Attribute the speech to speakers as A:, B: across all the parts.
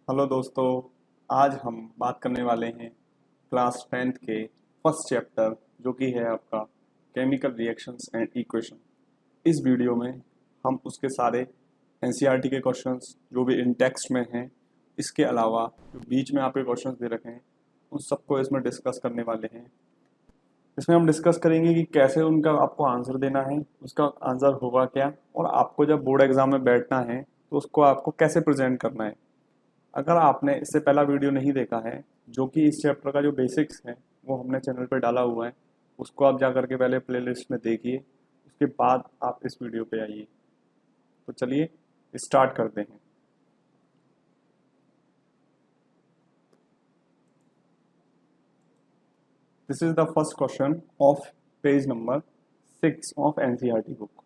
A: Hello दोस्तों, आज हम बात करने वाले हैं क्लास 10th के फर्स्ट चैप्टर जो कि है आपका केमिकल रिएक्शंस एंड इक्वेशन। इस वीडियो में हम उसके सारे एनसीईआरटी के क्वेश्चंस जो भी इन टेक्स्ट में हैं, इसके अलावा जो बीच में आपके क्वेश्चंस दे रखे हैं उन सबको इसमें डिस्कस करने वाले हैं। इसमें हम डिस्कस करेंगे कि कैसे उनका आपको आंसर देना है, उसका आंसर होगा क्या, और आपको जब बोर्ड एग्जाम में बैठना है तो उसको आपको कैसे प्रेजेंट करना है। अगर आपने इससे पहला वीडियो नहीं देखा है जो कि इस चैप्टर का जो बेसिक्स है वो हमने चैनल पर डाला हुआ है, उसको आप जा करके पहले प्लेलिस्ट में देखिए, उसके बाद आप इस वीडियो पे आइए। तो चलिए स्टार्ट करते हैं। This is the first question of page number 6 of NCERT book.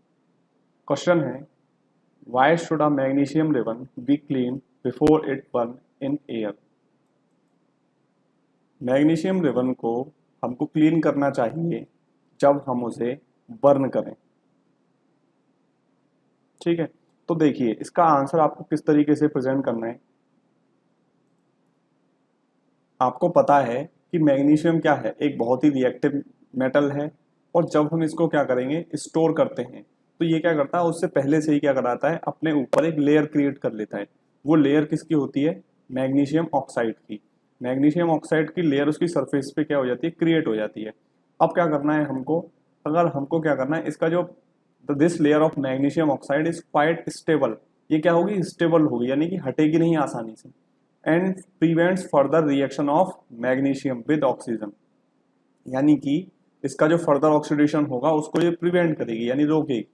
A: Question है, why should a magnesium ribbon be clean before it burn in air. Magnesium ribbon को हमको क्लीन करना चाहिए जब हम उसे बर्न करें। ठीक है, तो देखिए इसका आंसर आपको किस तरीके से प्रेजेंट करना है। आपको पता है कि मैग्नीशियम क्या है, एक बहुत ही रिएक्टिव मेटल है, और जब हम इसको क्या करेंगे, स्टोर करते हैं, तो ये क्या करता है, उससे पहले से ही क्या कराता है, अपने ऊपर एक लेयर क्रिएट कर लेता है। वो लेयर किसकी होती है, मैग्नीशियम ऑक्साइड की। मैग्नीशियम ऑक्साइड की लेयर उसकी सरफेस पे क्या हो जाती है, क्रिएट हो जाती है। अब क्या करना है हमको, अगर हमको क्या करना है, इसका जो this layer of magnesium oxide is quite stable, ये क्या होगी, स्टेबल होगी, यानी कि हटेगी नहीं आसानी से, and prevents further reaction of magnesium with oxygen, यानी कि इसका जो फर्दर ऑक्सीडेशन होगा उसको ये प्रिवेंट करेगी, यानी रोकेगी।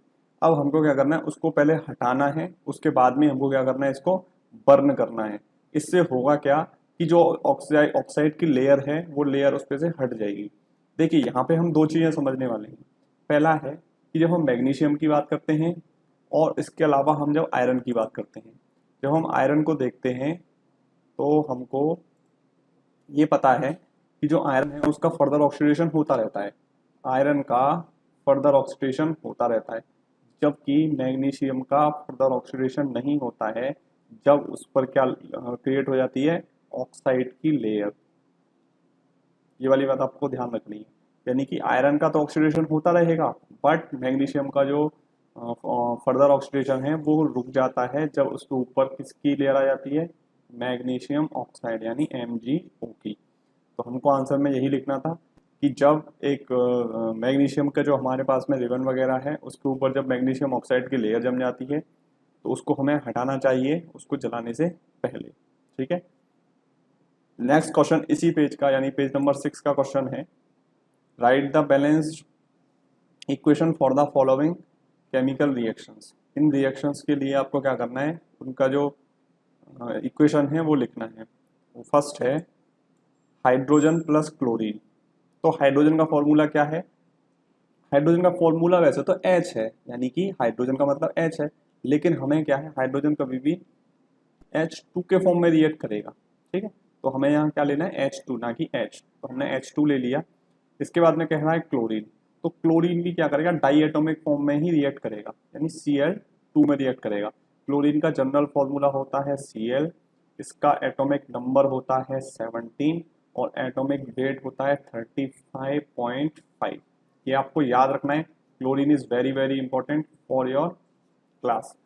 A: अब हमको क्या करना है, उसको पहले हटाना है, उसके बाद में हमको क्या करना है, इसको बर्न करना है। इससे होगा क्या कि जो ऑक्साइड की लेयर है वो लेयर उस पे से हट जाएगी। देखिए यहाँ पे हम दो चीजें समझने वाले हैं। पहला है कि जब हम मैग्नीशियम की बात करते हैं और इसके अलावा हम जब आयरन की बात करते हैं, जब हम आयरन को देखते हैं तो हमको ये पता है कि जो आयरन है उसका फर्दर ऑक्सीडेशन होता रहता है, आयरन का फर्दर ऑक्सीडेशन होता रहता है, जबकि मैग्नीशियम का फर्दर ऑक्सीडेशन नहीं होता है जब उस पर क्या क्रिएट हो जाती है, ऑक्साइड की लेयर। ये वाली बात आपको ध्यान रखनी है, यानी कि आयरन का तो ऑक्सीडेशन होता रहेगा, बट मैग्नीशियम का जो फर्दर ऑक्सीडेशन है वो रुक जाता है जब उसके ऊपर किसकी लेयर आ जाती है, मैग्नीशियम ऑक्साइड यानी MgO की। तो हमको आंसर में यही लिखना था कि जब एक मैग्नीशियम का जो हमारे पास में रिबन वगैरह है उसके ऊपर जब मैग्नीशियम ऑक्साइड की लेयर जम जाती है तो उसको हमें हटाना चाहिए, उसको जलाने से पहले। ठीक है, नेक्स्ट क्वेश्चन इसी पेज का यानी पेज नंबर 6 का क्वेश्चन है, right the balanced equation for the following chemical reactions. In reactions के लिए आपको क्या करना है, उनका जो इक्वेशन है वो लिखना है। वो फर्स्ट है हाइड्रोजन प्लस क्लोरीन। तो हाइड्रोजन का फॉर्मूला क्या है, हाइड्रोजन का फॉर्मूला वैसे तो H है, यानी कि हाइड्रोजन का मतलब H है, लेकिन हमें क्या है, हाइड्रोजन कभी भी H2 के फॉर्म में रिएक्ट करेगा। ठीक है, तो हमें यहाँ क्या लेना है, H2 ना कि H, तो हमने H2 ले लिया। इसके बाद में कह रहा है क्लोरीन, तो क्लोरीन भी क्या करेगा, डाई एटॉमिक फॉर्म में ही रिएक्ट करेगा, यानी Cl2 में रिएक्ट करेगा। क्लोरीन का जनरल फॉर्मूला होता है Cl, इसका एटॉमिक नंबर होता है 17 और एटॉमिक वेट होता है 35.5। ये आपको याद रखना है, chlorine is very very important for your class.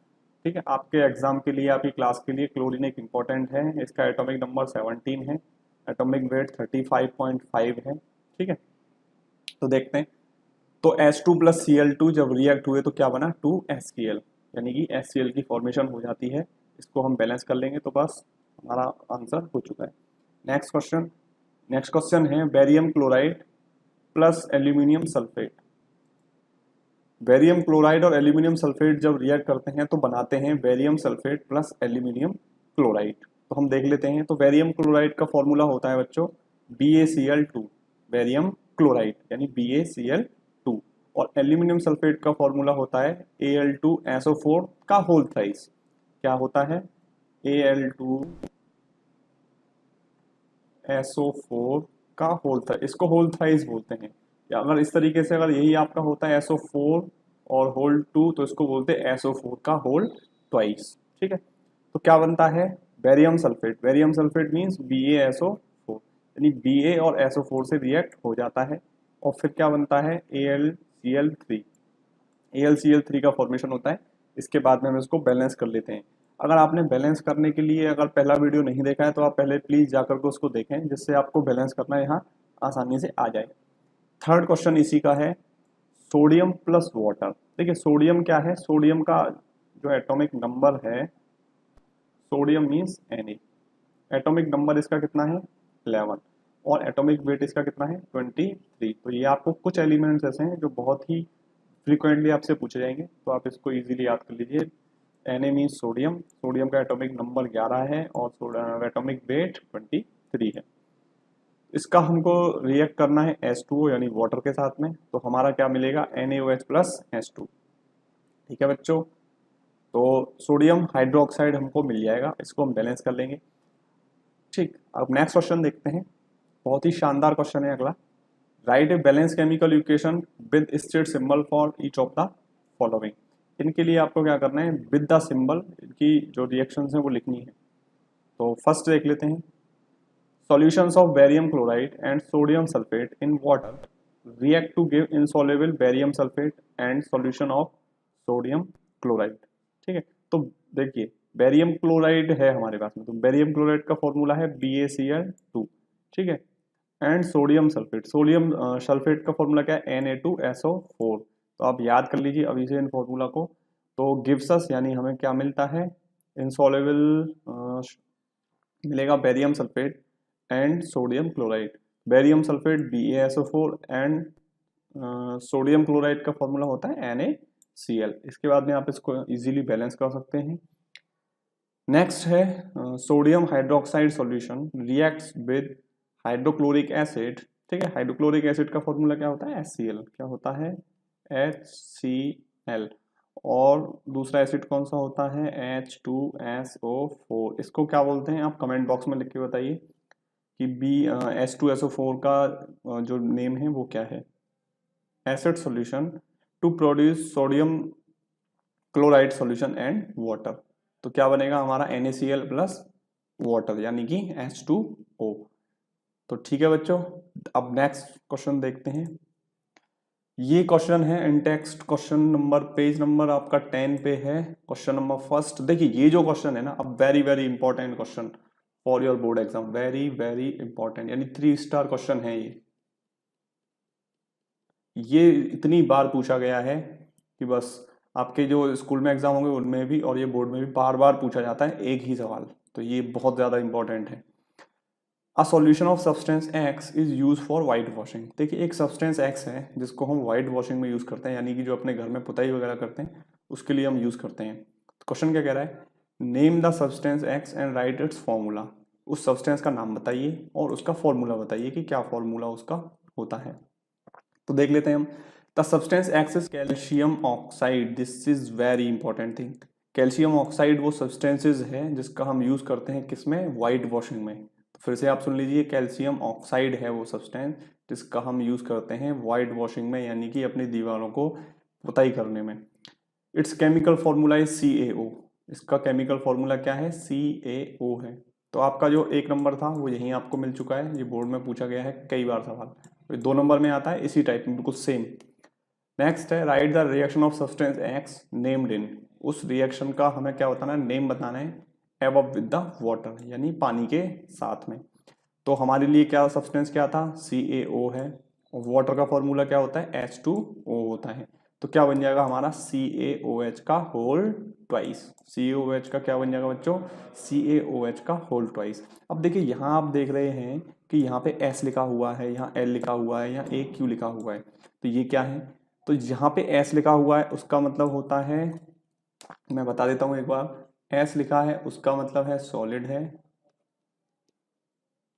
A: ठीक है, आपके एग्जाम के लिए, आपकी क्लास के लिए क्लोरीन एक इंपॉर्टेंट है। इसका एटॉमिक नंबर 17 है, एटॉमिक वेट 35.5 है। ठीक है, तो देखते हैं, तो H2 प्लस Cl2 जब रिएक्ट हुए तो क्या बना, 2HCl, यानी कि HCl की फॉर्मेशन हो जाती है। इसको हम बैलेंस कर लेंगे तो बस हमारा आंसर हो चुका है। नेक्स्ट क्वेश्चन है barium chloride plus aluminium sulphate. Barium chloride और एल्यूमिनियम सल्फेट जब रिएक्ट करते हैं तो बनाते हैं barium sulphate plus aluminium chloride. तो हम देख लेते हैं, तो बेरियम क्लोराइड का फॉर्मूला होता है बच्चों BaCl2, बेरियम क्लोराइड यानी BaCl2, और एल्यूमिनियम सल्फेट का फॉर्मूला होता है Al2SO4 का होल थ्राइस। क्या होता है, Al2SO4 का होल थ्राइस, इसको होल थ्राइस बोलते हैं। या अगर इस तरीके से अगर यही आपका होता है SO4 और होल 2 तो इसको बोलते हैं SO4 का होल ट्वाइस। ठीक है, तो क्या बनता है, बेरियम सल्फेट मीन्स BaSO4, यानी Ba और SO4 से रिएक्ट हो जाता है और फिर क्या बनता है AlCl3 का फॉर्मेशन होता है। इसके बाद में हम इसको बैलेंस कर लेते हैं। अगर आपने बैलेंस करने के लिए अगर पहला वीडियो नहीं देखा है तो आप पहले प्लीज जाकर के उसको देखें, जिससे आपको बैलेंस करना यहाँ आसानी से आ जाए। थर्ड क्वेश्चन इसी का है, सोडियम प्लस वाटर। देखिए सोडियम क्या है, सोडियम का जो एटॉमिक नंबर है, sodium means Na, atomic number इसका कितना है 11 और एटॉमिक वेट इसका कितना है 23। तो ये आपको कुछ एलिमेंट्स ऐसे हैं जो बहुत ही फ्रीक्वेंटली आपसे पूछे जाएंगे, तो आप इसको इजीली याद कर लीजिए। Na मीन्स सोडियम, सोडियम का एटॉमिक नंबर 11 है और एटॉमिक वेट 23 है। इसका हमको रिएक्ट करना है H2O यानी वाटर के साथ में, तो हमारा क्या मिलेगा NaOH प्लस H2। ठीक है बच्चों, तो सोडियम हाइड्रोक्साइड हमको मिल जाएगा, इसको हम बैलेंस कर लेंगे। ठीक, अब नेक्स्ट क्वेश्चन देखते हैं, बहुत ही शानदार क्वेश्चन है अगला। Right a balance chemical equation with state symbol for each of the following. इनके लिए आपको क्या करना है, विद द सिंबल इनकी जो रिएक्शंस हैं वो लिखनी है। तो फर्स्ट देख लेते हैं, solutions of barium chloride and sodium sulfate in water react to give insoluble barium sulfate and solution of sodium chloride। ठीक है, तो देखिए बेरियम क्लोराइड है हमारे पास में, तो बेरियम क्लोराइड का फॉर्मूला है BaCl2। ठीक है, एंड सोडियम सल्फेट का फॉर्मूला क्या है Na2SO4। तो आप याद कर लीजिए अभी से इन फॉर्मूला को। तो गिव्स अस यानी हमें क्या मिलता है, इंसॉल्युबल मिलेगा barium sulphate and sodium chloride. Barium sulphate BaSO4 and sodium chloride का फॉर्मूला होता है NaCl। इसके बाद में आप इसको इजीली बैलेंस कर सकते हैं। नेक्स्ट है sodium hydroxide solution reacts with hydrochloric acid. ठीक है, हाइड्रोक्लोरिक एसिड का फॉर्मूला क्या होता है HCl, क्या होता है HCl। और दूसरा एसिड कौन सा होता है H2SO4। इसको क्या बोलते हैं आप कमेंट बॉक्स में लिख के बताइए कि H2SO4 का जो नेम है वो क्या है। Acid solution to produce sodium chloride solution and water, तो क्या बनेगा हमारा NaCl प्लस वाटर यानी कि H2O। तो ठीक है बच्चों, अब नेक्स्ट क्वेश्चन देखते हैं। ये क्वेश्चन है in text, question number page number आपका 10 पे है, क्वेश्चन नंबर फर्स्ट। देखिए ये जो क्वेश्चन है ना, अब very very important question for your board exam, very very important, यानी 3 स्टार क्वेश्चन है ये इतनी बार पूछा गया है कि बस आपके जो स्कूल में एग्जाम होंगे उनमें भी और ये बोर्ड में भी बार बार पूछा जाता है एक ही सवाल, तो ये बहुत ज्यादा इंपॉर्टेंट है। A solution of substance X is use for white washing. देखिए एक सब्सटेंस X है जिसको हम वाइट वॉशिंग में यूज करते हैं, यानी कि जो अपने घर में पुताई वगैरह करते हैं उसके लिए हम यूज करते हैं। तो क्वेश्चन क्या कह रहा है, name the substance X and right it's formula. उस सब्सटेंस का नाम बताइए और उसका फॉर्मूला बताइए कि क्या फॉर्मूला उसका होता है। तो देख लेते हैं हम, the substance X is calcium oxide. This is very important thing. Calcium oxide वो सब्सटेंसेज है जिसका हम यूज करते हैं किसमें, वाइट वॉशिंग में। तो फिर से आप सुन लीजिए, कैल्शियम ऑक्साइड है वो सब्सटेंस जिसका हम यूज करते हैं वाइट वॉशिंग में, यानी कि अपनी दीवारों को पुताई करने में। It's chemical formula is CaO। इसका केमिकल फॉर्मूला क्या है, CaO है। तो आपका जो 1 नंबर था वो यहीं आपको मिल चुका है, ये बोर्ड में पूछा गया है कई बार सवाल, 2 नंबर में आता है इसी टाइप में बिल्कुल सेम। नेक्स्ट है right the reaction of substance X named in. उस रिएक्शन का हमें क्या बताना है, नेम बताना है एबव विद द वाटर, यानी पानी के साथ में। तो हमारे लिए क्या सब्सटेंस क्या था, CaO है, और वाटर का फॉर्मूला क्या होता है H2O होता है। तो क्या बन जाएगा हमारा CaOH का होल ट्वाइस। CaOH का क्या बन जाएगा बच्चों, CaOH का होल ट्वाइस। अब देखिए यहाँ आप देख रहे हैं कि यहाँ पे S लिखा हुआ है, यहाँ L लिखा हुआ है, यहाँ AQ लिखा हुआ है, तो ये क्या है, तो यहाँ पे S लिखा हुआ है उसका मतलब होता है, मैं बता देता हूँ एक बार, S लिखा है उसका मतलब है सॉलिड है,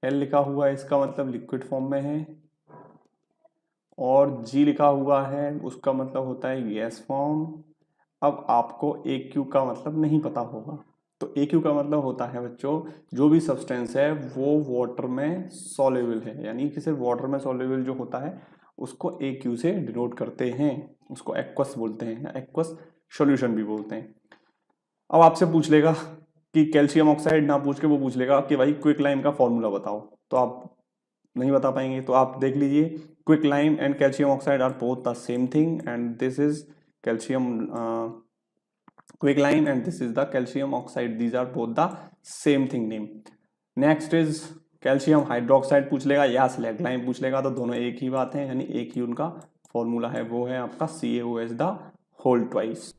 A: L लिखा हुआ है इसका मतलब लिक्विड फॉर्म में है, और G लिखा हुआ है उसका मतलब होता है गैस फॉर्म। अब आपको AQ का मतलब नहीं पता होगा, तो AQ का मतलब होता है बच्चों जो भी सब्सटेंस है वो वाटर में सॉल्युबल है, यानी कि सिर्फ वाटर में सॉल्युबल जो होता है उसको AQ से डिनोट करते हैं, उसको एक्वस बोलते हैं या एक्वस सॉल्यूशन भी बोलते हैं। अब आपसे पूछ लेगा कि कैल्शियम ऑक्साइड ना पूछ के वो पूछ लेगा कि भाई क्विक लाइम का फॉर्मूला बताओ, तो आप नहीं बता पाएंगे। तो आप देख लीजिए, quick lime and calcium oxide are both the same thing and this is calcium quick lime and this is the calcium oxide, these are both the same thing name. Next is calcium hydroxide पूछ लेगा या slag lime पूछ लेगा, तो दोनों एक ही बात है, यानी एक ही उनका फॉर्मूला है, वो है आपका CaOH द होल ट्वाइस।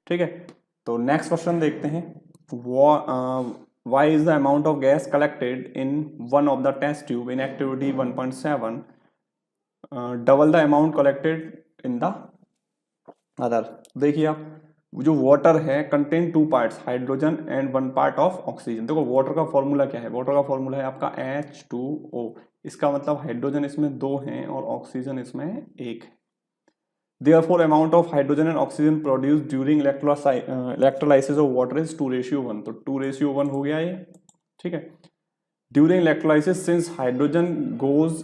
A: ठीक है, तो नेक्स्ट क्वेश्चन देखते हैं। Why is the amount of gas collected in one of the test tube in activity 1.7 double the amount collected in the other. देखिए आप, जो वाटर है contain 2 parts hydrogen and 1 part of oxygen. देखो water का formula क्या है, water का formula है आपका H2O। इसका मतलब हाइड्रोजन इसमें 2 हैं और ऑक्सीजन इसमें 1 है। Therefore amount of hydrogen and oxygen produced during electrolysis of water is 2:1। तो 2:1 हो गया ये। ठीक है, during electrolysis since hydrogen goes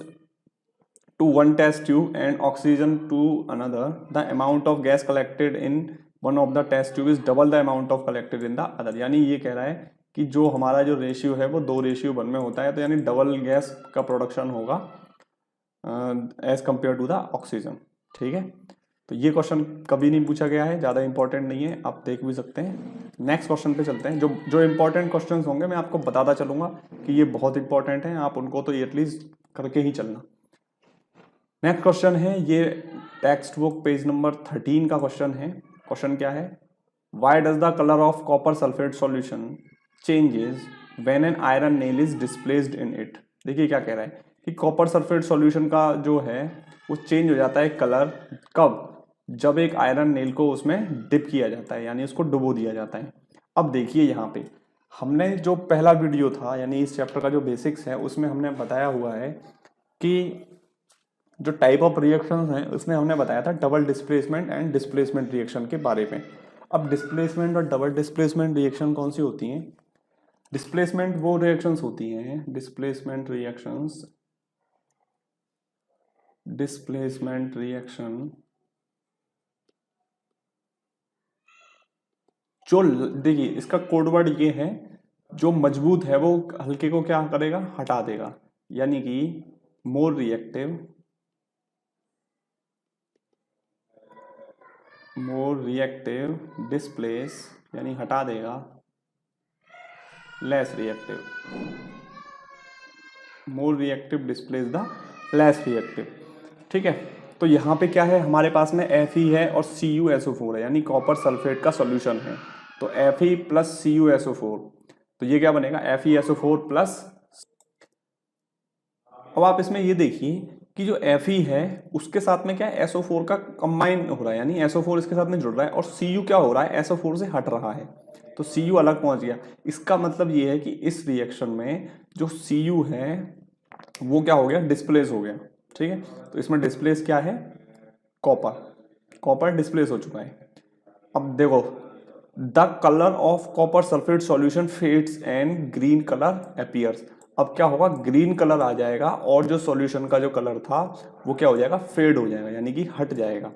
A: to one test tube and oxygen to another, the amount of gas collected in one of the test tube is double the amount of collected in the other। यानी ये कह रहा है कि जो हमारा जो ratio है वो 2:1 में होता है, तो यानी डबल गैस का प्रोडक्शन होगा as compare to the oxygen. ठीक है, तो ये क्वेश्चन कभी नहीं पूछा गया है, ज़्यादा इंपॉर्टेंट नहीं है, आप देख भी सकते हैं। नेक्स्ट क्वेश्चन पे चलते हैं। जो इंपॉर्टेंट क्वेश्चंस होंगे मैं आपको बताता चलूंगा कि ये बहुत इंपॉर्टेंट है, आप उनको तो एटलीस्ट करके ही चलना। नेक्स्ट क्वेश्चन है, ये टेक्स्ट बुक पेज नंबर 13 का क्वेश्चन है। क्वेश्चन क्या है, why does the colour of copper sulphate solution changes when an iron nail is displaced in it. देखिए क्या कह रहा है कि कॉपर सल्फेट सॉल्यूशन का जो है वो चेंज हो जाता है कलर, कब? जब एक आयरन नेल को उसमें डिप किया जाता है, यानी उसको डुबो दिया जाता है। अब देखिए यहाँ पे हमने जो पहला वीडियो था, यानी इस चैप्टर का जो बेसिक्स है, उसमें हमने बताया हुआ है कि जो टाइप ऑफ रिएक्शंस हैं उसमें हमने बताया था double displacement and displacement reaction के बारे में। अब डिस्प्लेसमेंट और डबल डिस्प्लेसमेंट रिएक्शन कौन सी होती हैं? डिस्प्लेसमेंट वो रिएक्शंस होती हैं, डिस्प्लेसमेंट रिएक्शन जो, देखिए इसका कोड वर्ड ये है, जो मजबूत है वो हल्के को क्या करेगा, हटा देगा, यानी कि मोर रिएक्टिव डिस्प्लेस, यानी हटा देगा, less reactive, more reactive displace the less reactive. ठीक है, तो यहाँ पे क्या है, हमारे पास में Fe है और CuSO4 है, यानी कॉपर सल्फेट का सॉल्यूशन है। तो Fe प्लस CuSO4, तो ये क्या बनेगा, FeSO4 प्लस। अब आप इसमें ये देखिए कि जो Fe है उसके साथ में क्या है, SO4 का कंबाइन हो रहा है, यानी SO4 इसके साथ में जुड़ रहा है, और Cu क्या हो रहा है, SO4 से हट रहा है, तो Cu अलग पहुंच गया। इसका मतलब ये है कि इस रिएक्शन में जो Cu है वो क्या हो गया, डिस्प्लेस हो गया। ठीक है, तो इसमें डिस्प्लेस क्या है, कॉपर डिस्प्लेस हो चुका है। अब देखो, the colour of copper sulphate solution fades and green colour appears. अब क्या होगा, ग्रीन कलर आ जाएगा और जो सॉल्यूशन का जो कलर था वो क्या हो जाएगा, फेड हो जाएगा, यानी कि हट जाएगा।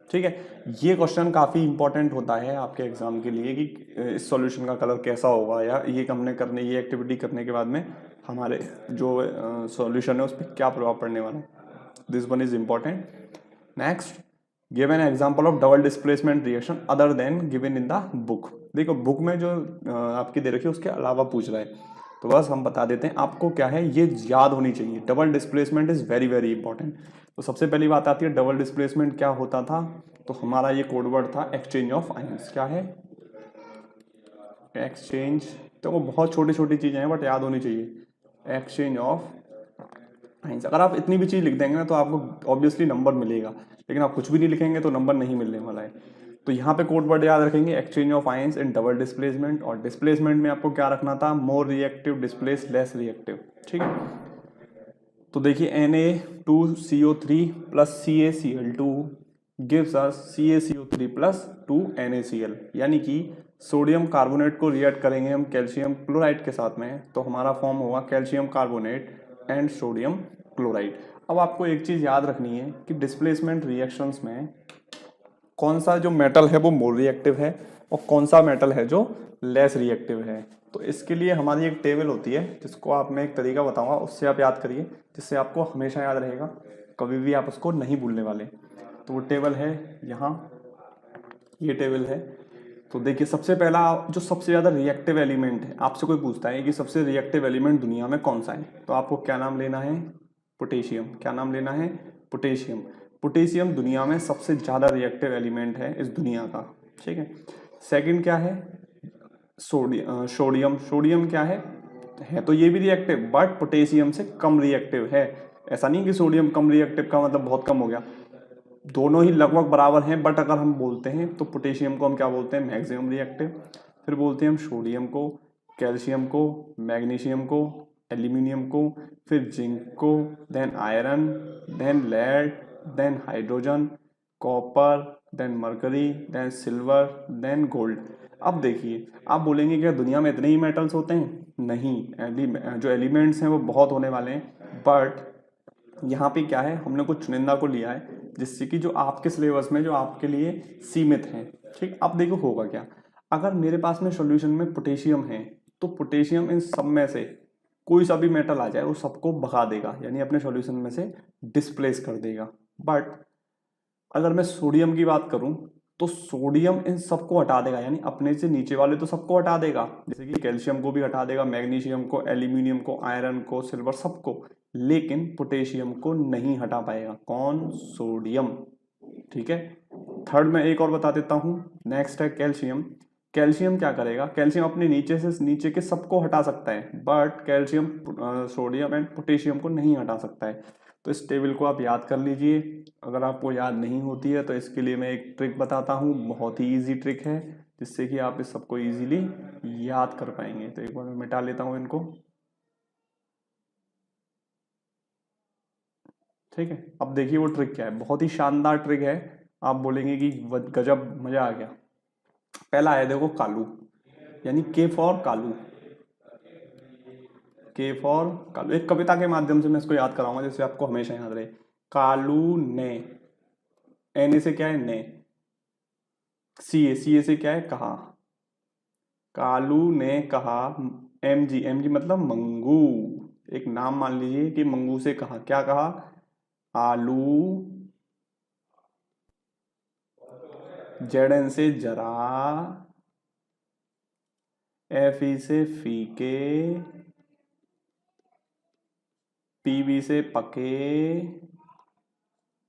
A: ठीक है, ये क्वेश्चन काफ़ी इंपॉर्टेंट होता है आपके एग्जाम के लिए कि इस सॉल्यूशन का कलर कैसा होगा, या ये ये एक्टिविटी करने के बाद में हमारे जो सॉल्यूशन है उस पर क्या प्रभाव पड़ने वाला है। This one is important. Next, give an example of double displacement reaction other than given in the book. देखो बुक में जो आपकी दे रखी है उसके अलावा पूछ रहा है, तो बस हम बता देते हैं आपको क्या है, ये याद होनी चाहिए। Double displacement is very very important. तो सबसे पहली बात आती है डबल डिस्प्लेसमेंट क्या होता था, तो हमारा ये कोड वर्ड था एक्सचेंज ऑफ आयंस। क्या है, एक्सचेंज। तो वो बहुत छोटी छोटी चीजें हैं बट याद होनी चाहिए, एक्सचेंज ऑफ आयंस। अगर आप इतनी भी चीज लिख देंगे ना तो आपको ऑब्वियसली नंबर मिलेगा, लेकिन आप कुछ भी नहीं लिखेंगे तो नंबर नहीं मिलने वाला है। तो यहाँ पे कोड वर्ड याद रखेंगे, exchange of ions in double displacement. और डिस्प्लेसमेंट में आपको क्या रखना था, more reactive displace less reactive. ठीक है, तो देखिए Na2CO3 plus CaCl2 gives us CaCO3 plus 2 NaCl, यानी कि सोडियम कार्बोनेट को रिएक्ट करेंगे हम कैल्शियम क्लोराइड के साथ में, तो हमारा फॉर्म होगा calcium carbonate and sodium chloride. अब आपको एक चीज याद रखनी है कि डिस्प्लेसमेंट रिएक्शंस में कौन सा जो मेटल है वो मोर रिएक्टिव है और कौन सा मेटल है जो लेस रिएक्टिव है। तो इसके लिए हमारी एक टेबल होती है जिसको आप मैं एक तरीका बताऊंगा, उससे आप याद करिए, जिससे आपको हमेशा याद रहेगा, कभी भी आप उसको नहीं भूलने वाले। तो वो टेबल है यहाँ, ये टेबल है। तो देखिए सबसे पहला जो सबसे ज़्यादा रिएक्टिव एलिमेंट है, आपसे कोई पूछता है कि सबसे रिएक्टिव एलिमेंट दुनिया में कौन सा है, तो आपको क्या नाम लेना है? पोटेशियम। क्या नाम लेना है? पोटेशियम। पोटेशियम दुनिया में सबसे ज़्यादा रिएक्टिव एलिमेंट है इस दुनिया का, ठीक है। सेकंड क्या है? सोडियम। सोडियम क्या है तो ये भी रिएक्टिव, बट पोटेशियम से कम रिएक्टिव है। ऐसा नहीं कि सोडियम कम रिएक्टिव का मतलब बहुत कम हो गया, दोनों ही लगभग बराबर हैं, बट अगर हम बोलते हैं तो पोटेशियम को हम क्या बोलते हैं? Maximum reactive. फिर बोलते हैं हम सोडियम को, कैल्शियम को, मैग्नीशियम को, एल्यूमिनियम को, फिर जिंक को, then iron, then lead, then hydrogen, copper, then mercury, then silver, then gold. अब देखिए आप बोलेंगे क्या दुनिया में इतने ही मेटल्स होते हैं? नहीं, जो एलिमेंट्स हैं वो बहुत होने वाले हैं, बट यहाँ पे क्या है, हमने कुछ चुनिंदा को लिया है जिससे कि जो आपके सिलेबस में जो आपके लिए सीमित हैं, ठीक। अब देखो होगा क्या, अगर मेरे पास में सॉल्यूशन में पोटेशियम है तो पोटेशियम इन सब में से कोई सा भी मेटल आ जाए वो सबको भगा देगा, यानी अपने सॉल्यूशन में से डिस्प्लेस कर देगा। बट अगर मैं सोडियम की बात करूं तो सोडियम इन सबको हटा देगा, यानी अपने से नीचे वाले तो सबको हटा देगा, जैसे कि कैल्शियम को भी हटा देगा, मैग्नीशियम को, एल्यूमिनियम को, आयरन को, सिल्वर, सबको, लेकिन पोटेशियम को नहीं हटा पाएगा। कौन? सोडियम, ठीक है। थर्ड में एक और बता देता हूं, नेक्स्ट है कैल्शियम। कैल्शियम क्या करेगा? कैल्शियम अपने नीचे से नीचे के सबको हटा सकता है, but calcium sodium and potassium को नहीं हटा सकता है। तो इस टेबल को आप याद कर लीजिए। अगर आपको याद नहीं होती है तो इसके लिए मैं एक ट्रिक बताता हूँ, बहुत ही इजी ट्रिक है जिससे कि आप इस सबको इजीली याद कर पाएंगे। तो एक बार मैं मिटा लेता हूँ इनको, ठीक है। अब देखिए वो ट्रिक क्या है, बहुत ही शानदार ट्रिक है, आप बोलेंगे कि गजब, मजा आ गया। पहला है देखो कालू, यानी के फॉर कालू। के फॉर कालू, एक कविता के माध्यम से मैं इसको याद कराऊंगा जिससे आपको हमेशा याद रहे। कालू ने, एन से क्या है? ने। सी ए से क्या है? कहा। कालू ने कहा, एम जी मतलब मंगू। एक नाम मान लीजिए कि मंगू से कहा, क्या कहा? आलू। जेड एन से जरा, एफ ई से फीके, पीवी से पके,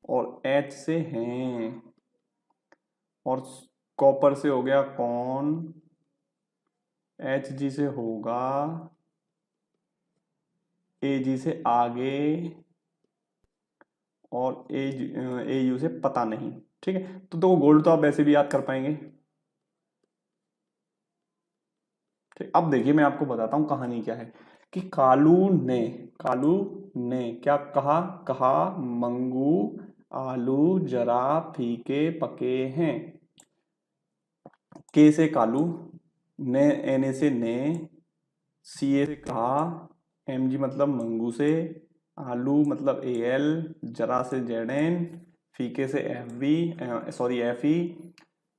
A: और एच से हैं, और कॉपर से हो गया कौन, एच जी से होगा, ए जी से आगे, और ए यू से पता नहीं, ठीक है। तो गोल्ड तो आप वैसे भी याद कर पाएंगे, ठीक। अब देखिए मैं आपको बताता हूं कहानी क्या है, कि कालू ने क्या कहा? कहा मंगू आलू जरा फीके पके हैं। के से कालू, ने, एन से ने, सी ए से कहा, एम जी मतलब मंगू से, आलू मतलब ए एल, जरा से जेड एन, फीके से F B, sorry F E,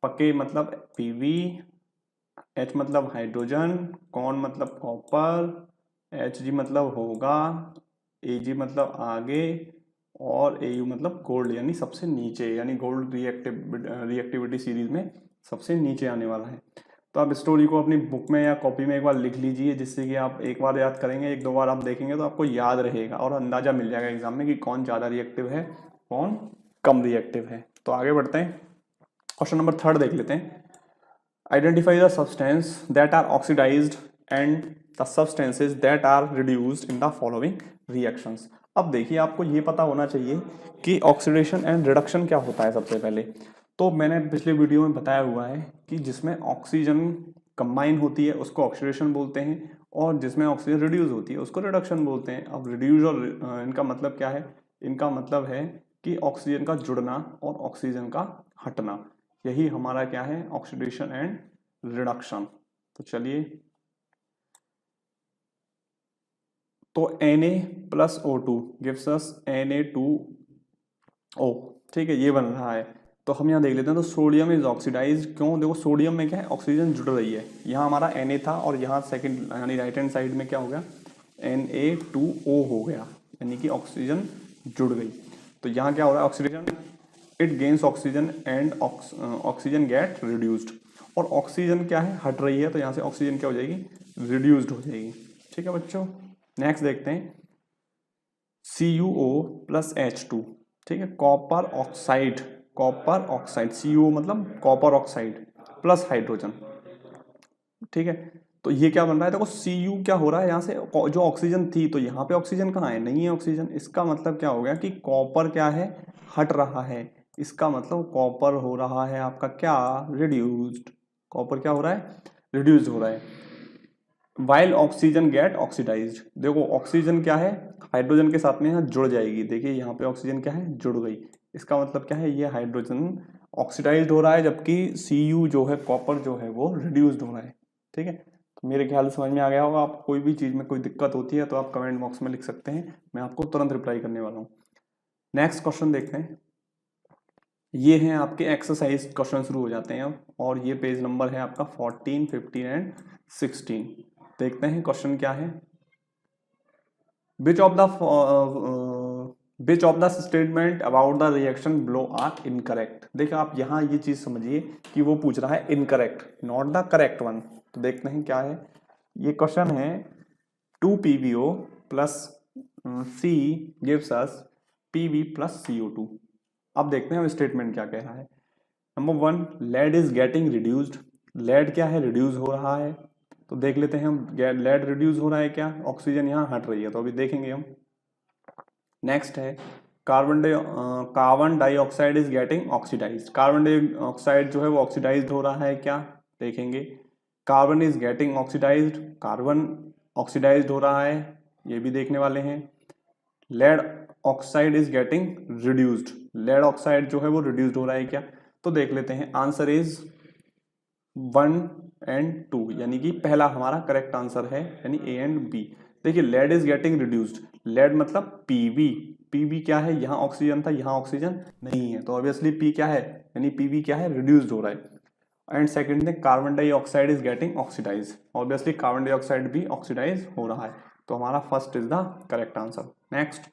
A: पके मतलब पी वी, एच मतलब हाइड्रोजन, कौन मतलब कॉपर, एच जी मतलब होगा, ए जी मतलब आगे, और ए यू मतलब गोल्ड, यानी सबसे नीचे, यानी गोल्ड रिएक्टिविटी सीरीज में सबसे नीचे आने वाला है। तो आप स्टोरी को अपनी बुक में या कॉपी में एक बार लिख लीजिए, जिससे कि आप एक बार याद करेंगे, एक दो बार आप देखेंगे तो आपको याद रहेगा और अंदाजा मिल जाएगा एग्जाम में कि कौन ज़्यादा रिएक्टिव है, कौन कम रिएक्टिव है। तो आगे बढ़ते हैं, क्वेश्चन नंबर थर्ड देख लेते हैं। Identify the substance that are oxidized and the substances that are reduced in the following reactions। अब देखिए आपको ये पता होना चाहिए कि ऑक्सीडेशन एंड रिडक्शन क्या होता है। सबसे पहले तो मैंने पिछले वीडियो में बताया हुआ है कि जिसमें ऑक्सीजन कंबाइन होती है उसको ऑक्सीडेशन बोलते हैं, और जिसमें ऑक्सीजन रिड्यूस होती है उसको रिडक्शन बोलते हैं। अब रिड्यूस और इनका मतलब क्या है? इनका मतलब है कि ऑक्सीजन का जुड़ना और ऑक्सीजन का हटना, यही हमारा क्या है? Oxidation and reduction. तो चलिए, तो Na प्लस O2 गिव्स अस Na2O, ठीक है, ये बन रहा है। तो हम यहाँ देख लेते हैं। तो सोडियम इज ऑक्सीडाइज, क्यों? देखो सोडियम में क्या है, ऑक्सीजन जुड़ रही है। यहाँ हमारा Na था और यहाँ सेकंड यानी राइट हैंड साइड में क्या हो गया, Na2O हो गया, यानी कि ऑक्सीजन जुड़ गई। तो यहाँ क्या हो रहा है, oxygen it gains oxygen and oxygen gate reduced, और ऑक्सीजन क्या है, हट रही है, तो यहाँ से ऑक्सीजन क्या हो जाएगी, रिड्यूस्ड हो जाएगी। ठीक है बच्चों, नेक्स्ट देखते हैं CuO प्लस H2। ठीक है, copper oxide, copper oxide, CuO मतलब कॉपर ऑक्साइड प्लस हाइड्रोजन। ठीक है, तो ये क्या बन रहा है, देखो Cu क्या हो रहा है, यहाँ से जो ऑक्सीजन थी, तो यहाँ पे ऑक्सीजन कहाँ है, नहीं है ऑक्सीजन। इसका मतलब क्या हो गया कि कॉपर क्या है, हट रहा है। इसका मतलब कॉपर हो रहा है आपका क्या, रिड्यूस्ड। कॉपर क्या हो रहा है, रिड्यूस हो रहा है। वाइल ऑक्सीजन गेट ऑक्सीडाइज्ड, देखो ऑक्सीजन क्या है, हाइड्रोजन के साथ में यहाँ जुड़ जाएगी। देखिए यहाँ पे ऑक्सीजन क्या है, जुड़ गई। इसका मतलब क्या है, ये हाइड्रोजन ऑक्सीडाइज्ड हो रहा है, जबकि Cu जो है, कॉपर जो है वो रिड्यूस्ड हो रहा है। ठीक है, तो मेरे ख्याल से समझ में आ गया होगा। आप कोई भी चीज़ में कोई दिक्कत होती है तो आप कमेंट बॉक्स में लिख सकते हैं, मैं आपको तुरंत रिप्लाई करने वाला हूँ। नेक्स्ट क्वेश्चन देखते हैं। ये हैं आपके एक्सरसाइज क्वेश्चन शुरू हो जाते हैं अब, और ये पेज नंबर है आपका 14, 15 एंड 16। देखते हैं क्वेश्चन क्या है। Which of the statement about the reaction below are incorrect. देखिए आप यहाँ ये चीज समझिए कि वो पूछ रहा है incorrect, not the correct one. तो देखते हैं क्या है। ये क्वेश्चन है 2PbO plus C gives us Pb plus CO2। अब देखते हैं अब स्टेटमेंट क्या कह रहा है। Number 1, lead is getting reduced. Lead क्या है, रिड्यूस हो रहा है। तो देख लेते हैं हम, लेड रिड्यूस हो रहा है क्या, ऑक्सीजन यहाँ हट रही है, तो अभी देखेंगे हम। नेक्स्ट है carbon dioxide is getting oxidised. Carbon dioxide जो है वो ऑक्सीडाइज्ड हो रहा है क्या, देखेंगे। Carbon is getting oxidised, carbon oxidised हो रहा है, ये भी देखने वाले हैं। Lead oxide is getting reduced, lead oxide जो है वो रिड्यूस्ड हो रहा है क्या, तो देख लेते हैं। आंसर इज 1 एंड 2, यानी कि पहला हमारा करेक्ट आंसर है, यानी A एंड B। देखिए lead is getting reduced, lead मतलब Pb। Pb क्या है, यहाँ ऑक्सीजन था, यहाँ ऑक्सीजन नहीं है, तो ऑब्वियसली P क्या है, यानी Pb क्या है, रिड्यूस्ड हो रहा है। And second thing, carbon dioxide is getting oxidise, obviously carbon dioxide भी ऑक्सीडाइज हो रहा है, तो हमारा first is the correct answer. Next,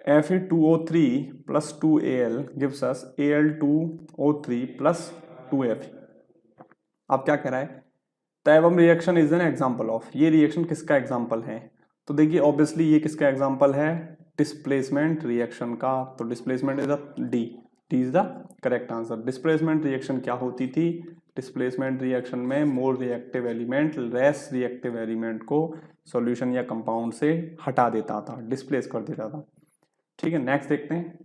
A: Fe2O3 plus 2Al gives us Al2O3 plus 2Fe। अब क्या कह रहा है, तैवम reaction is an example of, ये रिएक्शन किसका एग्जाम्पल है, तो देखिए ऑब्वियसली ये किसका एग्जाम्पल है, डिस्प्लेसमेंट रिएक्शन का। तो displacement is D, D is the correct answer. Displacement reaction क्या होती थी, डिस्प्लेसमेंट रिएक्शन में more reactive element less reactive element को सॉल्यूशन या कंपाउंड से हटा देता था, डिस्प्लेस कर देता था। ठीक है, नेक्स्ट देखते हैं।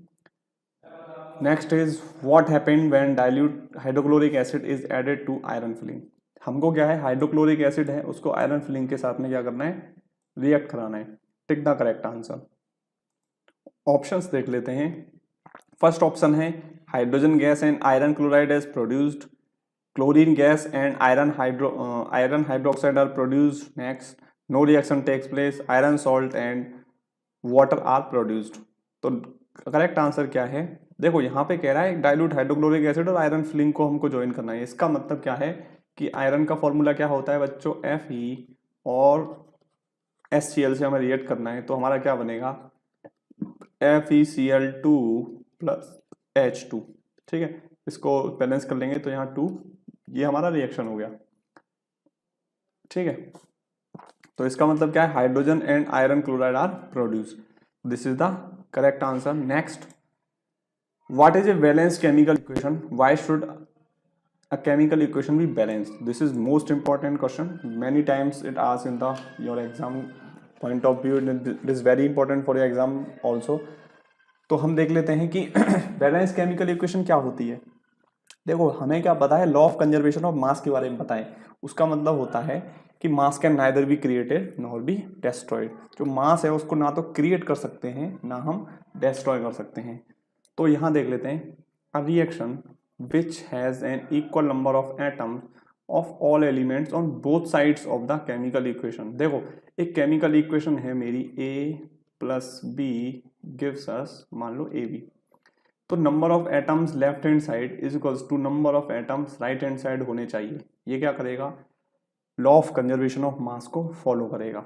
A: Next is what happened when dilute hydrochloric acid is added to iron filing. हमको क्या है, हाइड्रोक्लोरिक एसिड है, उसको आयरन फिलिंग के साथ में क्या करना है, रिएक्ट कराना है। Tick the correct answer. Options देख लेते हैं। फर्स्ट ऑप्शन है hydrogen gas and iron chloride is produced, chlorine gas and iron hydroxide are produced. Next, no reaction takes place, iron salt and water are produced. तो correct answer क्या है, देखो यहाँ पे कह रहा है डाइल्यूट हाइड्रोक्लोरिक एसिड और आयरन फिलिंग को हमको ज्वाइन करना है। इसका मतलब क्या है कि आयरन का फॉर्मूला क्या होता है बच्चों, Fe, और HCl से हमें रिएक्ट करना है, तो हमारा क्या बनेगा, FeCl2 प्लस H2। ठीक है, इसको बैलेंस कर लेंगे तो यहाँ 2, ये हमारा रिएक्शन हो गया। ठीक है, तो इसका मतलब क्या है, hydrogen and iron chloride are produce, this is the correct answer. Next, what is a balanced chemical equation, why should a chemical equation be balanced? This is most important question, many times it asks in the your exam point of view, it is very important for your exam also। तो हम देख लेते हैं कि balance chemical equation क्या होती है। देखो हमें क्या पता है, लॉ ऑफ कंजर्वेशन ऑफ मास के बारे में पता है। उसका मतलब होता है कि मास can neither be created nor be destroyed. जो मास है उसको ना तो क्रिएट कर सकते हैं ना हम डेस्ट्रॉय कर सकते हैं। तो यहाँ देख लेते हैं, a reaction which has an equal number of atoms of all elements on both sides of the chemical equation। देखो एक केमिकल इक्वेशन है मेरी A plus B gives us, मान लो AB। तो number of atoms left hand side is equals to number of atoms right hand side होने चाहिए। ये क्या करेगा, law of conservation of mass को फॉलो करेगा।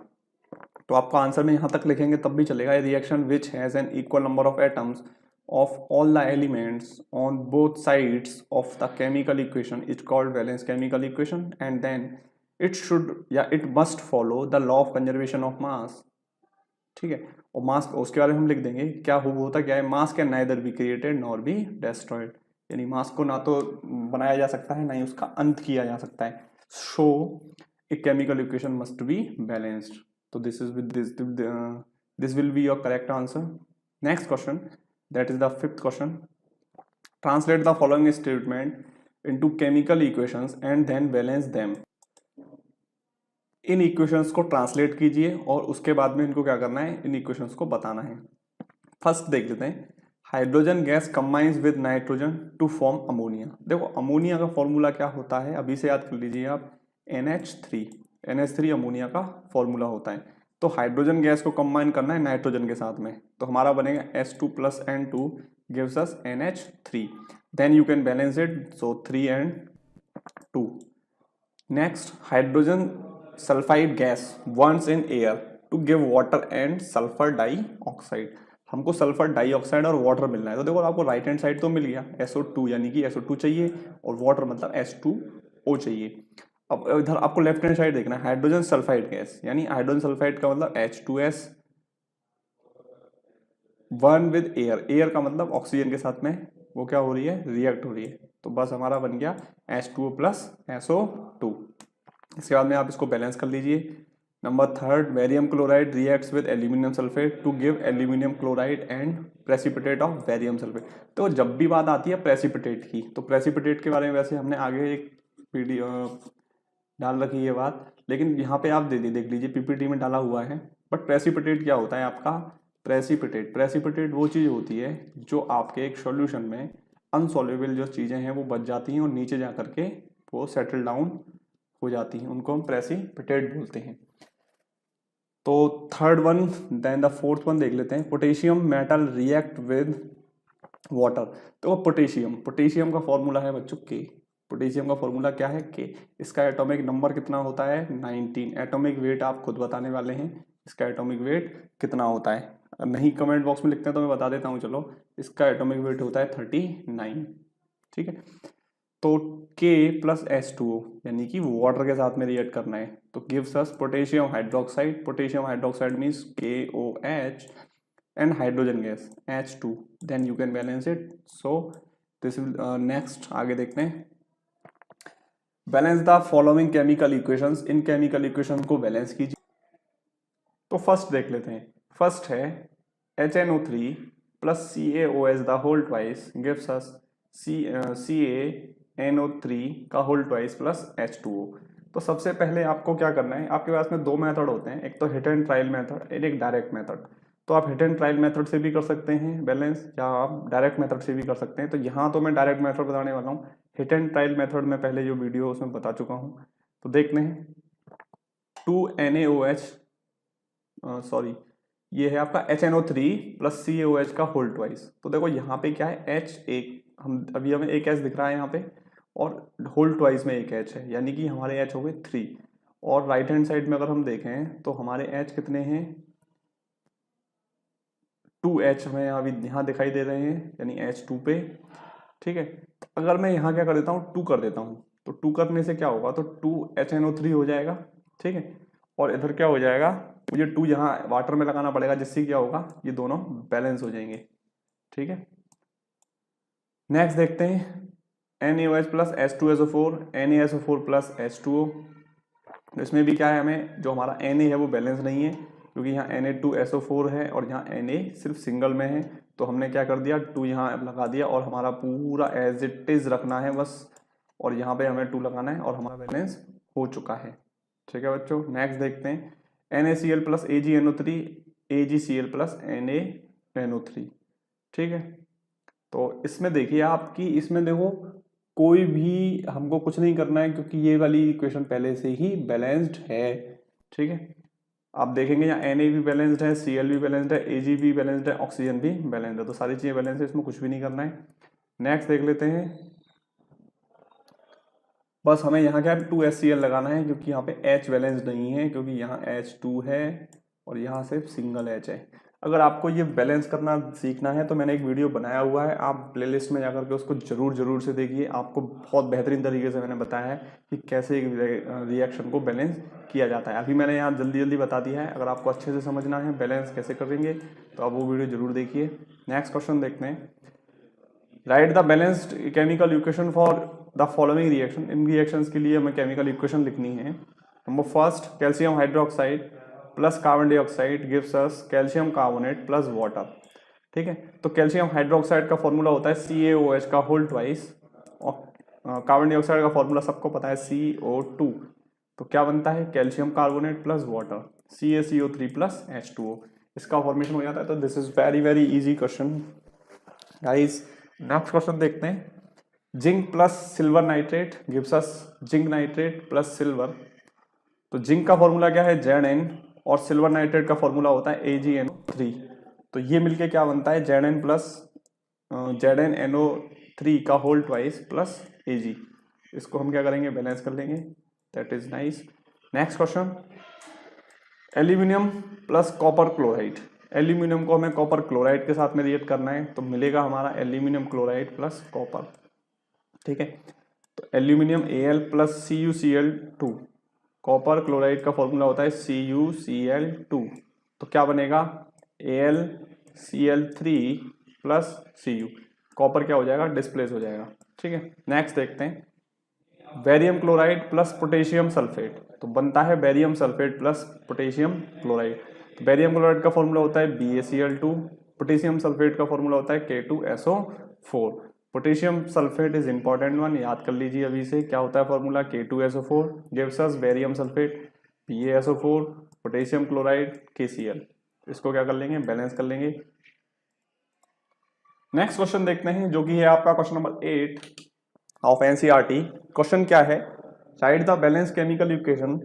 A: तो आपका आंसर में यहां तक लिखेंगे तब भी चलेगा, reaction which has an equal number of atoms of all the elements on both sides of the chemical equation is called valence chemical equation, and then it should it must follow the law of conservation of mass। ठीक है, और मास उसके बारे में हम लिख देंगे क्या होता क्या है, मास can neither be created nor be destroyed, यानी मास को ना तो बनाया जा सकता है ना ही उसका अंत किया जा सकता है। So a chemical equation must be balanced. तो this is with this will be your correct answer. Next question, that is the fifth question, translate the following statement into chemical equations and then balance them। In equations को translate कीजिए और उसके बाद में इनको क्या करना है, इन इक्वेशंस को बताना है। फर्स्ट देख लेते हैं, hydrogen gas combines with nitrogen to form ammonia. देखो अमोनिया का फॉर्मूला क्या होता है, अभी से याद कर लीजिए आप, NH3। NH3 अमोनिया का फॉर्मूला होता है। तो हाइड्रोजन गैस को कंबाइन करना है नाइट्रोजन के साथ में, तो हमारा बनेगा H2 + N2 gives us NH3। Then you can balance it, so 3 and 2। Next, hydrogen sulphide gas wants in air to give water and sulphur dioxide. हमको सल्फर डाइऑक्साइड और वाटर मिलना है। तो देखो आपको राइट हैंड साइड तो मिल गया, SO2 यानी कि SO2 चाहिए और वाटर मतलब H2O चाहिए। अब इधर आपको लेफ्ट हैंड साइड देखना है, हाइड्रोजन सल्फाइड गैस यानी हाइड्रोजन सल्फाइड का मतलब H2S one with air, air का मतलब ऑक्सीजन के साथ में वो क्या हो रही है, रिएक्ट हो रही है। तो बस हमारा बन गया H2O + SO2। इसके बाद में आप इसको बैलेंस कर लीजिए। Number third, barium chloride reacts with aluminium sulphate to give aluminium chloride and precipitate of barium sulphate. तो जब भी बात आती है प्रेसिपिटेट की, तो प्रेसिपिटेट के बारे में वैसे हमने आगे एक वीडियो डाल रखी है बात, लेकिन यहाँ पे आप देख लीजिए PPT में डाला हुआ है। बट प्रेसिपिटेट क्या होता है आपका, प्रेसिपिटेट वो चीज़ होती है जो आपके एक सॉल्यूशन में अनसॉल्वेबल जो चीज़ें हैं वो बच जाती हैं और नीचे जा करके वो सेटल डाउन हो जाती हैं, उनको हम प्रेसिपिटेट बोलते हैं। तो third one, then the fourth one देख लेते हैं, potassium metal react with water. तो पोटेशियम का फॉर्मूला है बच्चों के, पोटेशियम का फॉर्मूला क्या है, के। इसका एटॉमिक नंबर कितना होता है, 19। एटॉमिक वेट आप खुद बताने वाले हैं, इसका एटॉमिक वेट कितना होता है, नहीं कमेंट बॉक्स में लिखते हैं तो मैं बता देता हूँ। चलो, इसका एटॉमिक वेट होता है 39। ठीक है, तो K + H2O यानी कि वाटर के साथ में रिएक्ट करना है, तो gives us potassium hydroxide. Potassium hydroxide means KOH and hydrogen gas H2। Then you can balance it. So this will next आगे देखते हैं, balance the following chemical equations. इन केमिकल इक्वेशन को बैलेंस कीजिए। तो फर्स्ट देख लेते हैं, फर्स्ट है HNO3 + CaOH the whole twice gives us CaNO3 का होल ट्वाइस + H2O। तो सबसे पहले आपको क्या करना है, आपके पास में दो मेथड होते हैं, एक तो हिट एंड ट्रायल मेथड, एक डायरेक्ट मेथड। तो आप हिट एंड ट्रायल मेथड से भी कर सकते हैं बैलेंस, या आप डायरेक्ट मेथड से भी कर सकते हैं। तो यहाँ तो मैं डायरेक्ट मेथड बताने वाला हूँ, हिट एंड ट्रायल मेथड में पहले जो वीडियो उसमें बता चुका हूँ। तो देखते हैं, 2NaOH सॉरी ये है आपका HNO3 + CaOH का होल ट्वाइस। तो देखो यहाँ पे क्या है, H एक, हम अभी हमें एक H दिख रहा है यहाँ पे, और होल ट्वाइस में एक H है, यानी कि हमारे H हो गए 3। और राइट हैंड साइड में अगर हम देखें तो हमारे H कितने हैं, 2H हमें यहाँ दिखाई दे रहे हैं, यानी H2 पे। ठीक है, अगर मैं यहाँ क्या कर देता हूँ, 2 कर देता हूँ, तो 2 करने से क्या होगा, तो 2HNO3 हो जाएगा। ठीक है, और इधर क्या हो जाएगा, मुझे 2 यहाँ वाटर में लगाना पड़ेगा, जिससे क्या होगा, ये दोनों बैलेंस हो जाएंगे। ठीक है, नेक्स्ट देखते हैं, NaOH + H2SO4 NaSO4 + H2O। तो इसमें भी क्या है, हमें जो हमारा Na है वो बैलेंस नहीं है, क्योंकि यहाँ Na2SO4 है और यहाँ Na सिर्फ सिंगल में है। तो हमने क्या कर दिया, 2 यहाँ लगा दिया और हमारा पूरा एज इट इज रखना है बस, और यहाँ पे हमें 2 लगाना है और हमारा बैलेंस हो चुका है। ठीक है बच्चों, नेक्स्ट देखते हैं, NaCl + AgNO3 AgCl + NaNO3। ठीक है, तो इसमें देखिए आपकी, इसमें देखो कोई भी हमको कुछ नहीं करना है, क्योंकि ये वाली इक्वेशन पहले से ही बैलेंस्ड है। ठीक है, आप देखेंगे यहाँ Na भी बैलेंस्ड है, Cl भी बैलेंस्ड है, Ag भी बैलेंस्ड है, ऑक्सीजन भी बैलेंस्ड है, तो सारी चीजें बैलेंस है, इसमें कुछ भी नहीं करना है। नेक्स्ट देख लेते हैं, बस हमें यहाँ क्या है 2HCl लगाना है, क्योंकि यहाँ पे H बैलेंस नहीं है, क्योंकि यहाँ H2 है और यहाँ सिर्फ सिंगल H है। अगर आपको ये बैलेंस करना सीखना है तो मैंने एक वीडियो बनाया हुआ है, आप प्लेलिस्ट में जाकर के उसको जरूर से देखिए। आपको बहुत बेहतरीन तरीके से मैंने बताया है कि कैसे एक रिएक्शन को बैलेंस किया जाता है। अभी मैंने यहाँ जल्दी बता दिया है। अगर आपको अच्छे से समझना है बैलेंस कैसे करेंगे तो आप वो वीडियो जरूर देखिए। नेक्स्ट क्वेश्चन देखते हैं, right the balanced chemical equation for the following reaction. In reactions के लिए हमें केमिकल इक्वेशन लिखनी है। Number first, calcium hydroxide plus carbon dioxide gives us calcium carbonate plus water. ठीक है, तो कैल्शियम हाइड्रोक्साइड का फॉर्मूला होता है CaOH का होल ट्वाइस, और कार्बन डाइऑक्साइड का फॉर्मूला सबको पता है CO2। तो क्या बनता है, calcium carbonate plus water, CaCO3 plus H2O, इसका फॉर्मेशन हो जाता है। तो this is very easy question guys. Next question देखते हैं, zinc plus silver nitrate gives us zinc nitrate plus silver. तो जिंक का फॉर्मूला क्या है, Zn, और सिल्वर नाइट्रेट का फॉर्मूला होता है AgNO3। तो ये मिलके क्या बनता है, Zn प्लस ZnNO3 का होल ट्वाइस प्लस Ag। इसको हम क्या करेंगे, बैलेंस कर लेंगे। That is nice. Next question, aluminium plus copper chloride. Aluminium को हमें कॉपर क्लोराइड के साथ में रिएक्ट करना है, तो मिलेगा हमारा एल्यूमिनियम क्लोराइड प्लस कॉपर। ठीक है, तो aluminium Al plus CuCl2, copper chloride का फॉर्मूला होता है CuCl2। तो क्या बनेगा, AlCl3 प्लस Cu। कॉपर क्या हो जाएगा, डिस्प्लेस हो जाएगा। ठीक है, नेक्स्ट देखते हैं, barium chloride plus potassium sulphate. तो बनता है barium sulphate plus potassium chloride. तो बेरियम क्लोराइड का फॉर्मूला होता है BaCl2, पोटेशियम सल्फेट का फॉर्मूला होता है K2SO4। Potassium sulphate is important one, याद कर लीजिए अभी से। क्या होता है formula, K2SO4 gives us barium sulphate, BaSO4, potassium chloride, KCl। इसको क्या कर लेंगे, बैलेंस कर लेंगे। नेक्स्ट क्वेश्चन देखते हैं, जो कि है आपका question number 8 of NCERT। Question क्या है, right the balance chemical equation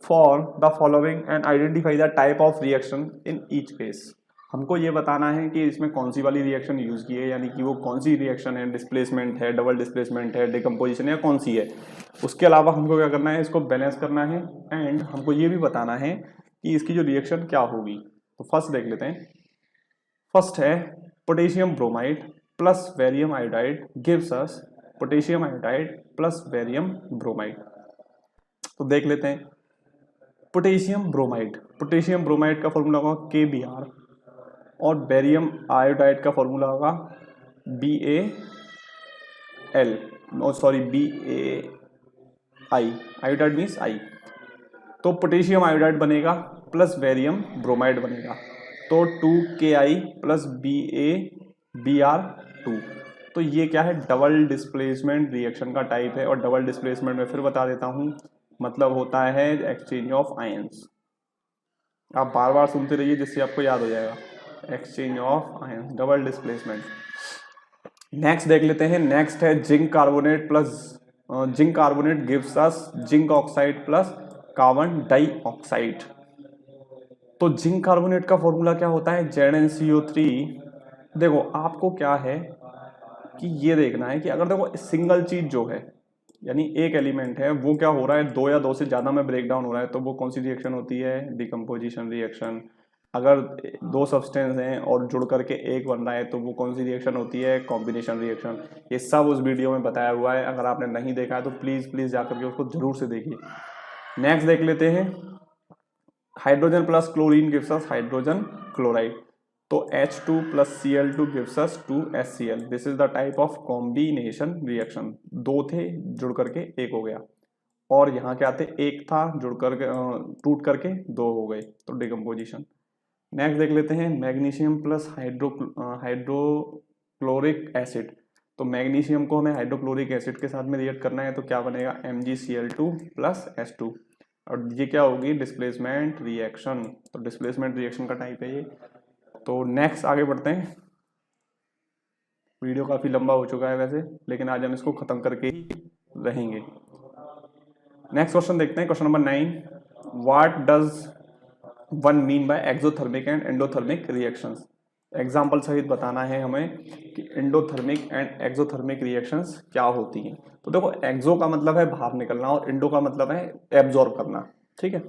A: for the following and identify the type of reaction in each case. हमको ये बताना है कि इसमें कौन सी वाली रिएक्शन यूज की है, यानी कि वो कौन सी रिएक्शन है, डिस्प्लेसमेंट है, डबल डिस्प्लेसमेंट है, डिकम्पोजिशन है, कौन सी है। उसके अलावा हमको क्या करना है, इसको बैलेंस करना है, एंड हमको ये भी बताना है कि इसकी जो रिएक्शन क्या होगी। तो फर्स्ट देख लेते हैं, फर्स्ट है potassium bromide plus barium iodide gives us potassium iodide plus barium bromide. तो देख लेते हैं, पोटेशियम ब्रोमाइड का फॉर्मूला होगा KBr, और बेरियम आयोडाइड का फॉर्मूला होगा BaI, आयोडाइड मीन्स आई। तो पोटेशियम आयोडाइड बनेगा प्लस बेरियम ब्रोमाइड बनेगा, तो 2Ki प्लस BaBr2। तो ये क्या है, डबल डिस्प्लेसमेंट रिएक्शन का टाइप है। और डबल डिस्प्लेसमेंट में फिर बता देता हूँ, मतलब होता है एक्सचेंज ऑफ आयंस। आप बार बार सुनते रहिए जिससे आपको याद हो जाएगा, exchange of ions, double displacement. Next देख लेते हैं, नेक्स्ट है zinc carbonate gives us zinc oxide plus carbon dioxide. तो जिंक कार्बोनेट का फॉर्मूला क्या होता है, ZnCO3। देखो आपको क्या है कि ये देखना है कि अगर देखो सिंगल चीज जो है, यानी एक एलिमेंट है, वो क्या हो रहा है, दो या दो से ज्यादा में ब्रेक डाउन हो रहा है, तो वो कौन सी रिएक्शन होती है, डिकम्पोजिशन रिएक्शन। अगर दो सब्सटेंस हैं और जुड़ करके एक बन रहा है तो वो कौन सी रिएक्शन होती है, कॉम्बिनेशन रिएक्शन। ये सब उस वीडियो में बताया हुआ है, अगर आपने नहीं देखा है तो प्लीज जाकर के उसको जरूर से देखिए। नेक्स्ट देख लेते हैं, hydrogen plus chlorine gives us hydrogen chloride. तो H2 plus Cl2 gives us 2HCl। This is the type of combination reaction. दो थे जुड़ करके एक हो गया, और यहाँ क्या थे, एक था जुड़ करके टूट करके दो हो गए, तो डिकम्पोजिशन। नेक्स्ट देख लेते हैं, मैग्नीशियम प्लस हाइड्रोक्लोरिक एसिड। तो मैग्नीशियम को हमें हाइड्रोक्लोरिक एसिड के साथ में रिएक्ट करना है, तो क्या बनेगा, MgCl2 प्लस H2। और ये क्या होगी, डिस्प्लेसमेंट रिएक्शन। तो डिस्प्लेसमेंट रिएक्शन का टाइप है ये। तो नेक्स्ट आगे बढ़ते हैं, वीडियो काफी लंबा हो चुका है वैसे, लेकिन आज हम इसको खत्म करके ही रहेंगे। नेक्स्ट क्वेश्चन देखते हैं, question number 9, what does one mean by exothermic and endothermic reactions. Example सहित बताना है हमें कि एंडोथर्मिक एंड एक्सोथर्मिक रिएक्शंस क्या होती हैं। तो देखो, एक्सो का मतलब है बाहर निकलना और एंडो का मतलब है एब्जॉर्ब करना। ठीक है,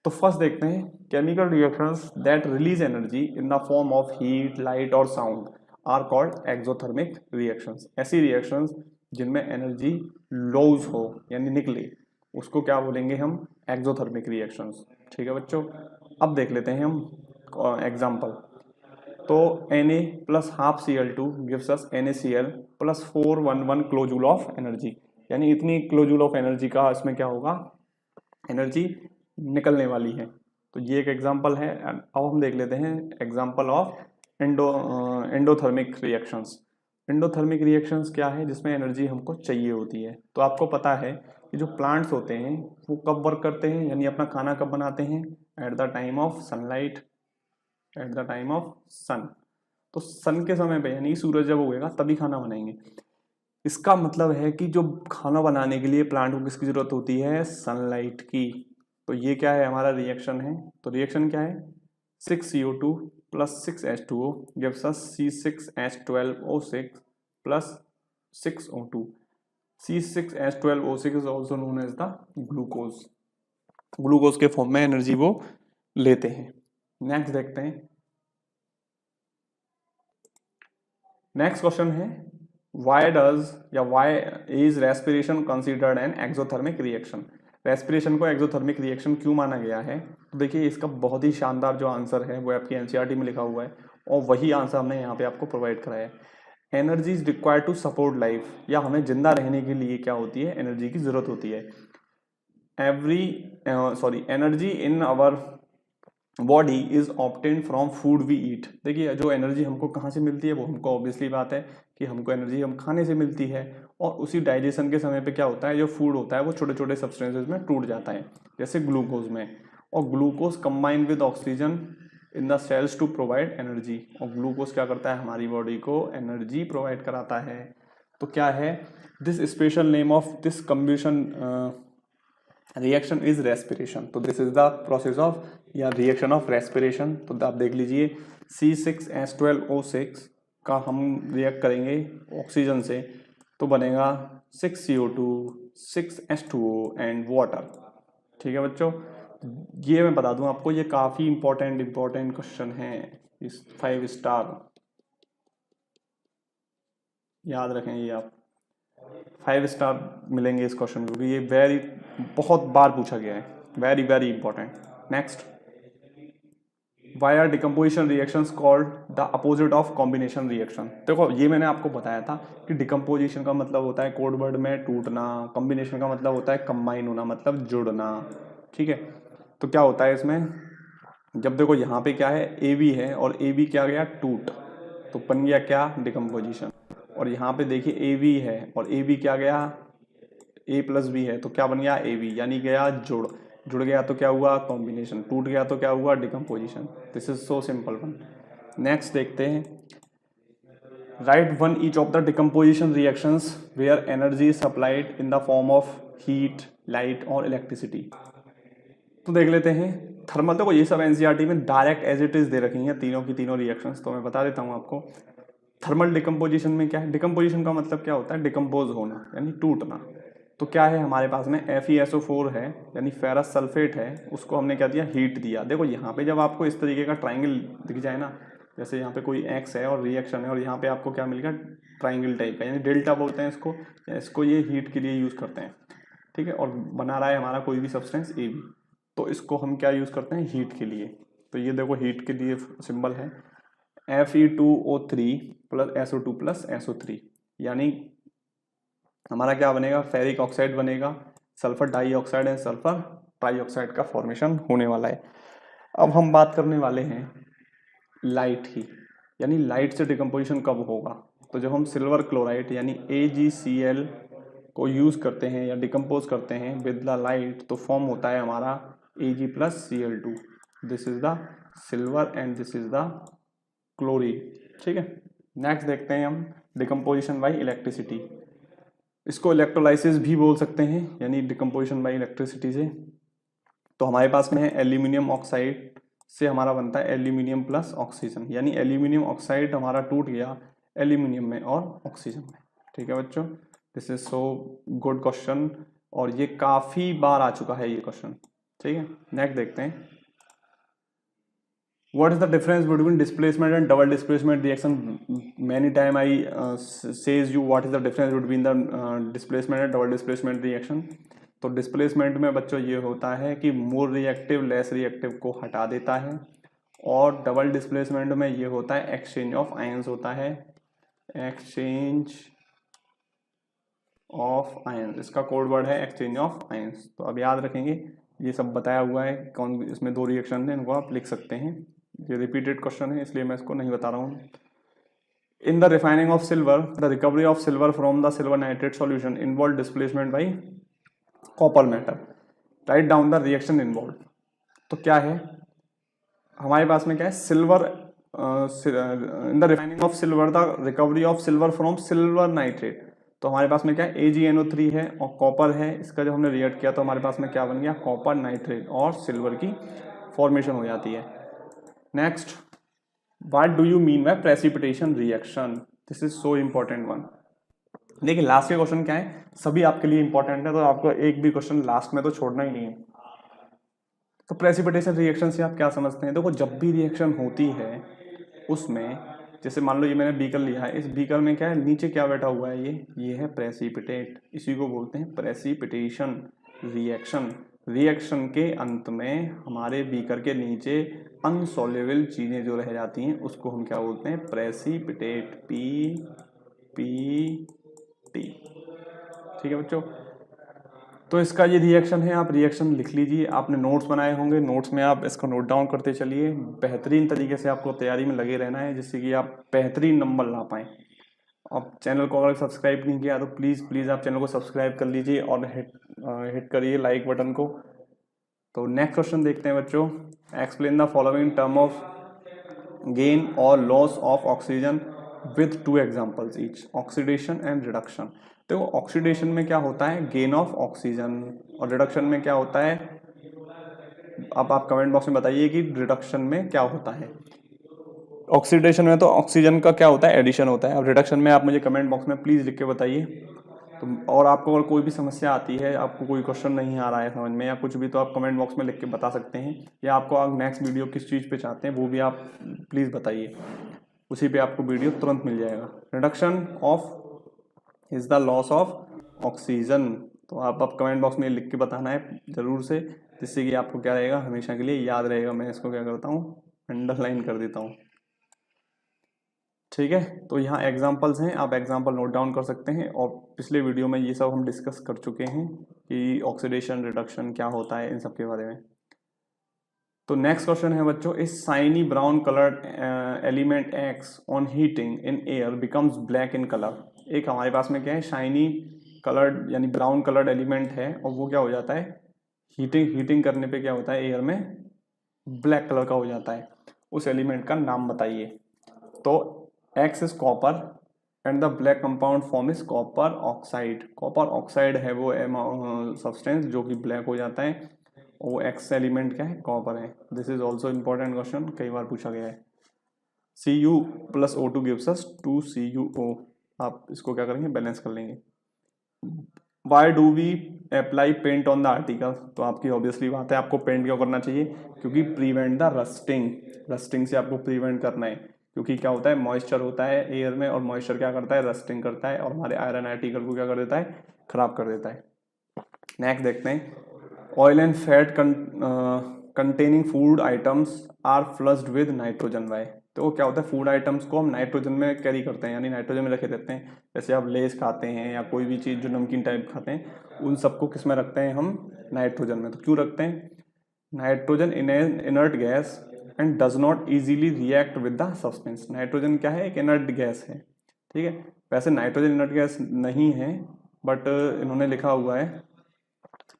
A: तो फर्स्ट देखते हैं, chemical reactions that release energy in the form of heat, light और sound are called exothermic reactions. ऐसी रिएक्शंस जिनमें एनर्जी लॉस हो यानी निकले, उसको क्या बोलेंगे हम, एक्सोथर्मिक रिएक्शंस। ठीक है बच्चों, अब देख लेते हैं हम एग्जाम्पल। तो Na plus half Cl2 gives us NaCl plus 411 kilojoule of energy, यानी इतनी किलोजूल ऑफ एनर्जी का इसमें क्या होगा, एनर्जी निकलने वाली है। तो ये एक एग्जांपल है। अब हम देख लेते हैं example of endothermic reactions. Endothermic reactions क्या है, जिसमें एनर्जी हमको चाहिए होती है। तो आपको पता है कि जो प्लांट्स होते हैं वो कब वर्क करते हैं, यानी अपना खाना कब बनाते हैं, at the time of sunlight, at the time of sun. तो सन के समय पे यानी सूरज जब उगेगा तभी खाना बनाएंगे। इसका मतलब है कि जो खाना बनाने के लिए प्लांट को किसकी जरूरत होती है, सनलाइट की। तो ये क्या है, हमारा रिएक्शन है। तो रिएक्शन क्या है, 6CO2 plus 6H2O gives us C6H12O6 plus 6O2। C6H12O6 is also known as the glucose. Glucose के फॉर्म में एनर्जी वो लेते हैं। नेक्स्ट देखते हैं, नेक्स्ट क्वेश्चन है, वाई डज या why is respiration considered an exothermic reaction. Respiration को एक्सोथर्मिक रिएक्शन क्यों माना गया है। तो देखिए, इसका बहुत ही शानदार जो आंसर है वो आपकी एनसीईआरटी में लिखा हुआ है और वही आंसर हमने यहाँ पे आपको प्रोवाइड कराया है। Energy is required to support life, या हमें जिंदा रहने के लिए क्या होती है, एनर्जी की जरूरत होती है। Energy in our body is obtain from food we eat. देखिए, जो एनर्जी हमको कहाँ से मिलती है, वो हमको ऑब्वियसली बात है कि हमको एनर्जी हम खाने से मिलती है। और उसी डाइजेशन के समय पे क्या होता है, जो फूड होता है वो छोटे छोटे सब्सटेंसेस में टूट जाता है, जैसे ग्लूकोज में। और glucose combine with oxygen in the cells to provide energy. और ग्लूकोज क्या करता है, हमारी बॉडी को एनर्जी प्रोवाइड कराता है। तो क्या है, this special name of this combustion reaction is respiration. तो this is the process of या रिएक्शन ऑफ रेस्पिरेशन। तो आप देख लीजिए, C6H12O6 का हम रिएक्ट करेंगे ऑक्सीजन से, तो बनेगा 6CO2, 6H2O एंड वाटर। ठीक है बच्चों, ये मैं बता दूं आपको, ये काफ़ी इंपॉर्टेंट क्वेश्चन है, इस 5 स्टार याद रखें। ये आप 5 स्टार मिलेंगे इस क्वेश्चन को, क्योंकि ये बहुत बार पूछा गया है, very very important. Next, why are decomposition reactions called the opposite of combination reaction. देखो, ये मैंने आपको बताया था कि डिकम्पोजिशन का मतलब होता है कोड वर्ड में टूटना, कॉम्बिनेशन का मतलब होता है कंबाइन होना, मतलब जुड़ना। ठीक है, तो क्या होता है इसमें, जब देखो यहाँ पे क्या है, ए बी है और ए बी क्या गया, टूट, तो बन गया क्या, डिकम्पोजिशन। और यहाँ पे देखिए ए बी है और ए बी क्या गया, ए प्लस बी है, तो क्या बन गया, ए बी, यानी गया जुड़ गया तो क्या हुआ, कॉम्बिनेशन, टूट गया तो क्या हुआ, decomposition. This is so simple one. Next देखते हैं, write one each of the decomposition reactions where energy supplied in the form of heat, light और इलेक्ट्रिसिटी। तो देख लेते हैं थर्मल। देखो, ये सब एनसीईआरटी में डायरेक्ट एज इट इज दे रखी हैं तीनों की तीनों रिएक्शंस, तो मैं बता देता हूँ आपको। थर्मल डिकम्पोजिशन में क्या है, डिकम्पोजिशन का मतलब क्या होता है, डिकम्पोज होना यानी टूटना। तो क्या है हमारे पास में, FeSO4 है यानी फेरस सल्फेट है, उसको हमने क्या दिया, हीट दिया। देखो यहाँ पे जब आपको इस तरीके का ट्राइंगल दिख जाए ना, जैसे यहाँ पे कोई एक्स है और रिएक्शन है और यहाँ पे आपको क्या मिलेगा, ट्राइंगल टाइप का, यानी डेल्टा बोलते हैं इसको, या इसको ये हीट के लिए यूज़ करते हैं। ठीक है, और बना रहा है हमारा कोई भी सब्सटेंस AB, तो इसको हम क्या यूज़ करते हैं, हीट के लिए। तो ये देखो हीट के लिए सिंबल है Fe2O3 plus SO2 plus SO3, यानी हमारा क्या बनेगा, फेरिक ऑक्साइड बनेगा, sulphur dioxide and sulphur trioxide का फॉर्मेशन होने वाला है। अब हम बात करने वाले हैं लाइट की, यानी लाइट से डिकम्पोजिशन कब होगा। तो जब हम सिल्वर क्लोराइड यानी AgCl को यूज़ करते हैं या डिकम्पोज करते हैं विद द लाइट, तो फॉर्म होता है हमारा Ag plus Cl2। This is the silver and this is the chlorine. ठीक है, नेक्स्ट देखते हैं हम डिकम्पोजिशन बाई इलेक्ट्रिसिटी। इसको इलेक्ट्रोलाइसिस भी बोल सकते हैं, यानी डिकम्पोजिशन बाई इलेक्ट्रिसिटी से। तो हमारे पास में है एल्यूमिनियम ऑक्साइड से हमारा बनता है एल्यूमिनियम प्लस ऑक्सीजन, यानी एल्यूमिनियम ऑक्साइड हमारा टूट गया एल्यूमिनियम में और ऑक्सीजन में। ठीक है बच्चों, this is so good question, और ये काफी बार आ चुका है ये क्वेश्चन। ठीक है, नेक्स्ट देखते हैं। What is the difference between displacement and double displacement reaction? Many time I says you what is the difference between the displacement and double displacement reaction. तो डिस्प्लेसमेंट में बच्चों ये होता है कि मोर रिएक्टिव लेस रिएक्टिव को हटा देता है, और डबल डिस्प्लेसमेंट में ये होता है एक्सचेंज ऑफ आयंस होता है, एक्सचेंज ऑफ आयंस, इसका कोड वर्ड है एक्सचेंज ऑफ आयंस। तो अब याद रखेंगे, ये सब बताया हुआ है, कौन इसमें दो रिएक्शन है, इनको आप लिख सकते हैं। ये रिपीटेड क्वेश्चन है इसलिए मैं इसको नहीं बता रहा हूँ। In the refining of silver, the recovery of silver from the silver nitrate solution involve displacement by copper metal, write down the reaction involve. तो क्या है हमारे पास में, क्या है, silver, in the refining of silver the recovery of silver from silver nitrate. तो हमारे पास में क्या है, AgNO3 है और कॉपर है, इसका जब हमने रिएक्ट किया तो हमारे पास में क्या बन गया, कॉपर नाइट्रेट, और सिल्वर की फॉर्मेशन हो जाती है। Next, what do you mean by precipitation reaction? This is so important one. देखिए लास्ट के क्वेश्चन क्या है, सभी आपके लिए इंपॉर्टेंट है, तो आपको एक भी क्वेश्चन लास्ट में तो छोड़ना ही नहीं है। तो प्रेसिपिटेशन रिएक्शन से आप क्या समझते हैं? देखो जब भी रिएक्शन होती है उसमें, जैसे मान लो ये मैंने बीकर लिया है, इस बीकर में क्या है, नीचे क्या बैठा हुआ है, ये है प्रेसिपिटेट, इसी को बोलते हैं प्रेसिपिटेशन रिएक्शन। रिएक्शन के अंत में हमारे बीकर के नीचे अनसॉल्युबल चीजें जो रह जाती हैं उसको हम क्या बोलते हैं, प्रेसिपिटेट, PPT। ठीक है बच्चों, तो इसका ये रिएक्शन है, आप रिएक्शन लिख लीजिए, आपने नोट्स बनाए होंगे, नोट्स में आप इसको नोट डाउन करते चलिए। बेहतरीन तरीके से आपको तैयारी में लगे रहना है जिससे कि आप बेहतरीन नंबर ला पाएँ। अब चैनल को अगर सब्सक्राइब नहीं किया तो प्लीज़ आप चैनल को सब्सक्राइब कर लीजिए और हिट करिए लाइक बटन को। तो नेक्स्ट क्वेश्चन देखते हैं बच्चों। Explain the following term of gain और loss of oxygen with 2 examples each, oxidation and reduction. देखो ऑक्सीडेशन में क्या होता है, गेन ऑफ ऑक्सीजन, और रिडक्शन में क्या होता है, अब आप कमेंट बॉक्स में बताइए कि रिडक्शन में क्या होता है। ऑक्सीडेशन में तो ऑक्सीजन का क्या होता है, एडिशन होता है। अब रिडक्शन में आप मुझे कमेंट बॉक्स में प्लीज़ लिख के बताइए। तो और आपको अगर कोई भी समस्या आती है, आपको कोई क्वेश्चन नहीं आ रहा है समझ में या कुछ भी, तो आप कमेंट बॉक्स में लिख के बता सकते हैं, या आपको नेक्स्ट वीडियो किस चीज़ पे चाहते हैं वो भी आप प्लीज़ बताइए, उसी पे आपको वीडियो तुरंत मिल जाएगा। Reduction of is the loss of oxygen. तो आप कमेंट बॉक्स में लिख के बताना है ज़रूर से, जिससे कि आपको क्या रहेगा, हमेशा के लिए याद रहेगा। मैं इसको क्या करता हूँ, अंडरलाइन कर देता हूँ। ठीक है, तो यहाँ एग्जाम्पल्स हैं, आप एग्जाम्पल नोट डाउन कर सकते हैं, और पिछले वीडियो में ये सब हम डिस्कस कर चुके हैं कि ऑक्सीडेशन रिडक्शन क्या होता है, इन सब के बारे में। तो नेक्स्ट क्वेश्चन है बच्चों, इस shiny brown coloured element x on heating in air becomes black in colour. एक हमारे पास में क्या है, शाइनी कलर्ड यानी ब्राउन कलर्ड एलिमेंट है, और वो क्या हो जाता है, हीटिंग करने पे क्या होता है, एयर में ब्लैक कलर का हो जाता है। उस एलिमेंट का नाम बताइए। तो X is copper and the black compound form is copper oxide। Copper oxide है वो सब्सटेंस जो कि ब्लैक हो जाता है, वो X एलिमेंट क्या है, कॉपर है। This is also important question, कई बार पूछा गया है। Cu plus O2 gives us 2CuO। आप इसको क्या करेंगे, बैलेंस कर लेंगे। Why do we apply paint on the article? तो आपकी ऑब्वियसली बात है, आपको पेंट क्यों करना चाहिए, क्योंकि प्रिवेंट द रस्टिंग से आपको प्रिवेंट करना है, क्योंकि क्या होता है, मॉइस्चर होता है एयर में, और मॉइस्चर क्या करता है, रस्टिंग करता है, और हमारे आयरन आर्टिकल को क्या कर देता है, खराब कर देता है। नेक्स्ट देखते हैं, oil and fat containing food items are flushed with nitrogen by. तो क्या होता है, फूड आइटम्स को हम नाइट्रोजन में कैरी करते हैं, यानी नाइट्रोजन में रखे देते हैं। जैसे आप लेस खाते हैं या कोई भी चीज़ जो नमकीन टाइप खाते हैं, उन सबको किस में रखते हैं हम, नाइट्रोजन में। तो क्यों रखते हैं, nitrogen in inert gas and does not easily react with the substance. Nitrogen क्या है, एक इनर्ट गैस है। ठीक है, वैसे नाइट्रोजन इनर्ट गैस नहीं है, बट इन्होंने लिखा हुआ है।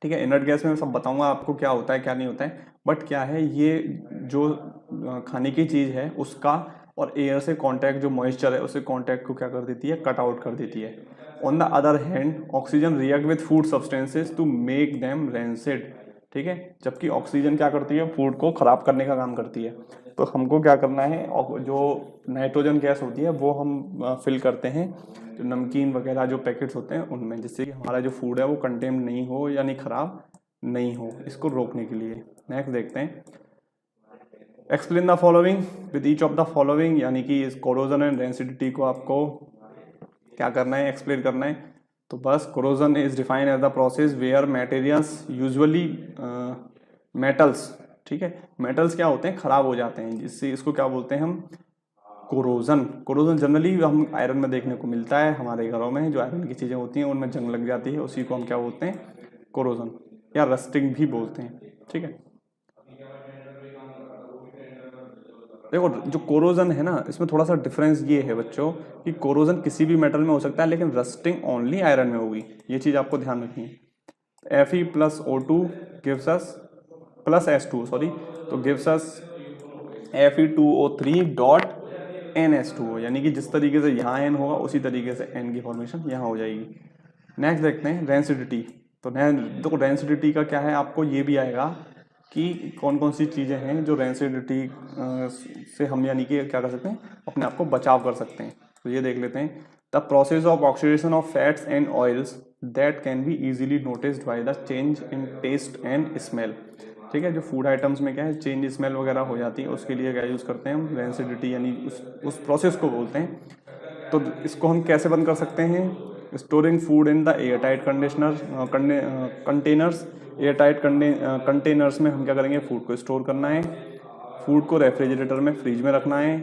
A: ठीक है, इनर्ट गैस में मैं सब बताऊंगा आपको क्या होता है क्या नहीं होता है, बट क्या है, ये जो खाने की चीज़ है उसका और एयर से कांटेक्ट, जो मॉइस्चर है उससे कांटेक्ट को क्या कर देती है, कट आउट कर देती है। On the other hand oxygen react with food substances to make them rancid. ठीक है, जबकि ऑक्सीजन क्या करती है, फूड को खराब करने का काम करती है। तो हमको क्या करना है, और जो नाइट्रोजन गैस होती है वो हम फिल करते हैं जो नमकीन वगैरह जो पैकेट्स होते हैं उनमें, जिससे कि हमारा जो फूड है वो कंटेम नहीं हो यानी खराब नहीं हो, इसको रोकने के लिए। नेक्स्ट देखते हैं, explain the following with each of the following, यानी कि इस कोरोजन एंड रेसिडिटी को आपको क्या करना है, एक्सप्लेन करना है। तो बस corrosion is defined as the process where materials usually metals, ठीक है, मेटल्स क्या होते हैं, खराब हो जाते हैं, जिससे इसको क्या बोलते हैं हम, कोरोजन। कोरोजन जनरली हम आयरन में देखने को मिलता है, हमारे घरों में जो आयरन की चीज़ें होती हैं उनमें जंग लग जाती है, उसी को हम क्या बोलते हैं, कोरोजन या रस्टिंग भी बोलते हैं, ठीक है। देखो जो कोरोजन है ना, इसमें थोड़ा सा डिफरेंस ये है बच्चों कि कोरोजन किसी भी मेटल में हो सकता है, लेकिन रस्टिंग ओनली आयरन में होगी, ये चीज़ आपको ध्यान रखनी है। Fe plus O2 gives us plus S2 sorry, तो gives us Fe2O3 dot NH2, यानी कि जिस तरीके से यहाँ N होगा उसी तरीके से N की फॉर्मेशन यहाँ हो जाएगी। नेक्स्ट देखते हैं डेंसिटी। तो देखो डेंसिटी का क्या है, आपको ये भी आएगा कि कौन कौन सी चीज़ें हैं जो डेंसिटी से हम यानी कि क्या कर सकते हैं, अपने आप को बचाव कर सकते हैं। तो ये देख लेते हैं, the process of oxidation of fats and oils that can be easily noticed by the change in taste and smell, ठीक है। जो फूड आइटम्स में क्या है, चेंज स्मेल वगैरह हो जाती है, उसके लिए क्या यूज़ करते हैं हम, डेंसिटी, यानी उस प्रोसेस को बोलते हैं। तो इसको हम कैसे बंद कर सकते हैं, storing food in the air tight containers, air tight containers में हम क्या करेंगे, फूड को स्टोर करना है, फूड को रेफ्रिजरेटर में फ्रिज में रखना है,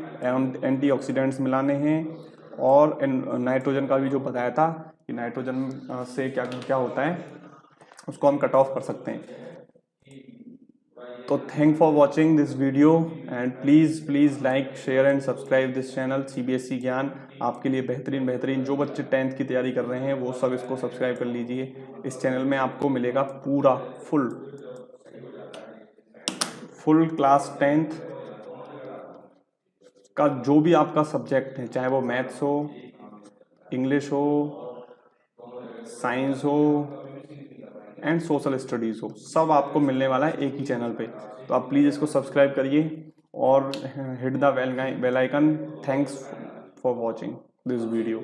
A: एंटीऑक्सीडेंट्स मिलाने हैं, और नाइट्रोजन का भी जो बताया था कि नाइट्रोजन से क्या क्या होता है उसको हम कट ऑफ कर सकते हैं। तो thank for watching this video and please like share and subscribe this channel CBSE ज्ञान। आपके लिए बेहतरीन जो बच्चे 10th की तैयारी कर रहे हैं वो सब इसको सब्सक्राइब कर लीजिए। इस चैनल में आपको मिलेगा पूरा फुल क्लास 10th का जो भी आपका सब्जेक्ट है, चाहे वो मैथ्स हो, इंग्लिश हो, साइंस हो एंड सोशल स्टडीज़ हो, सब आपको मिलने वाला है एक ही चैनल पे। तो आप प्लीज़ इसको सब्सक्राइब करिए और hit the bell icon. Thanks for watching this video.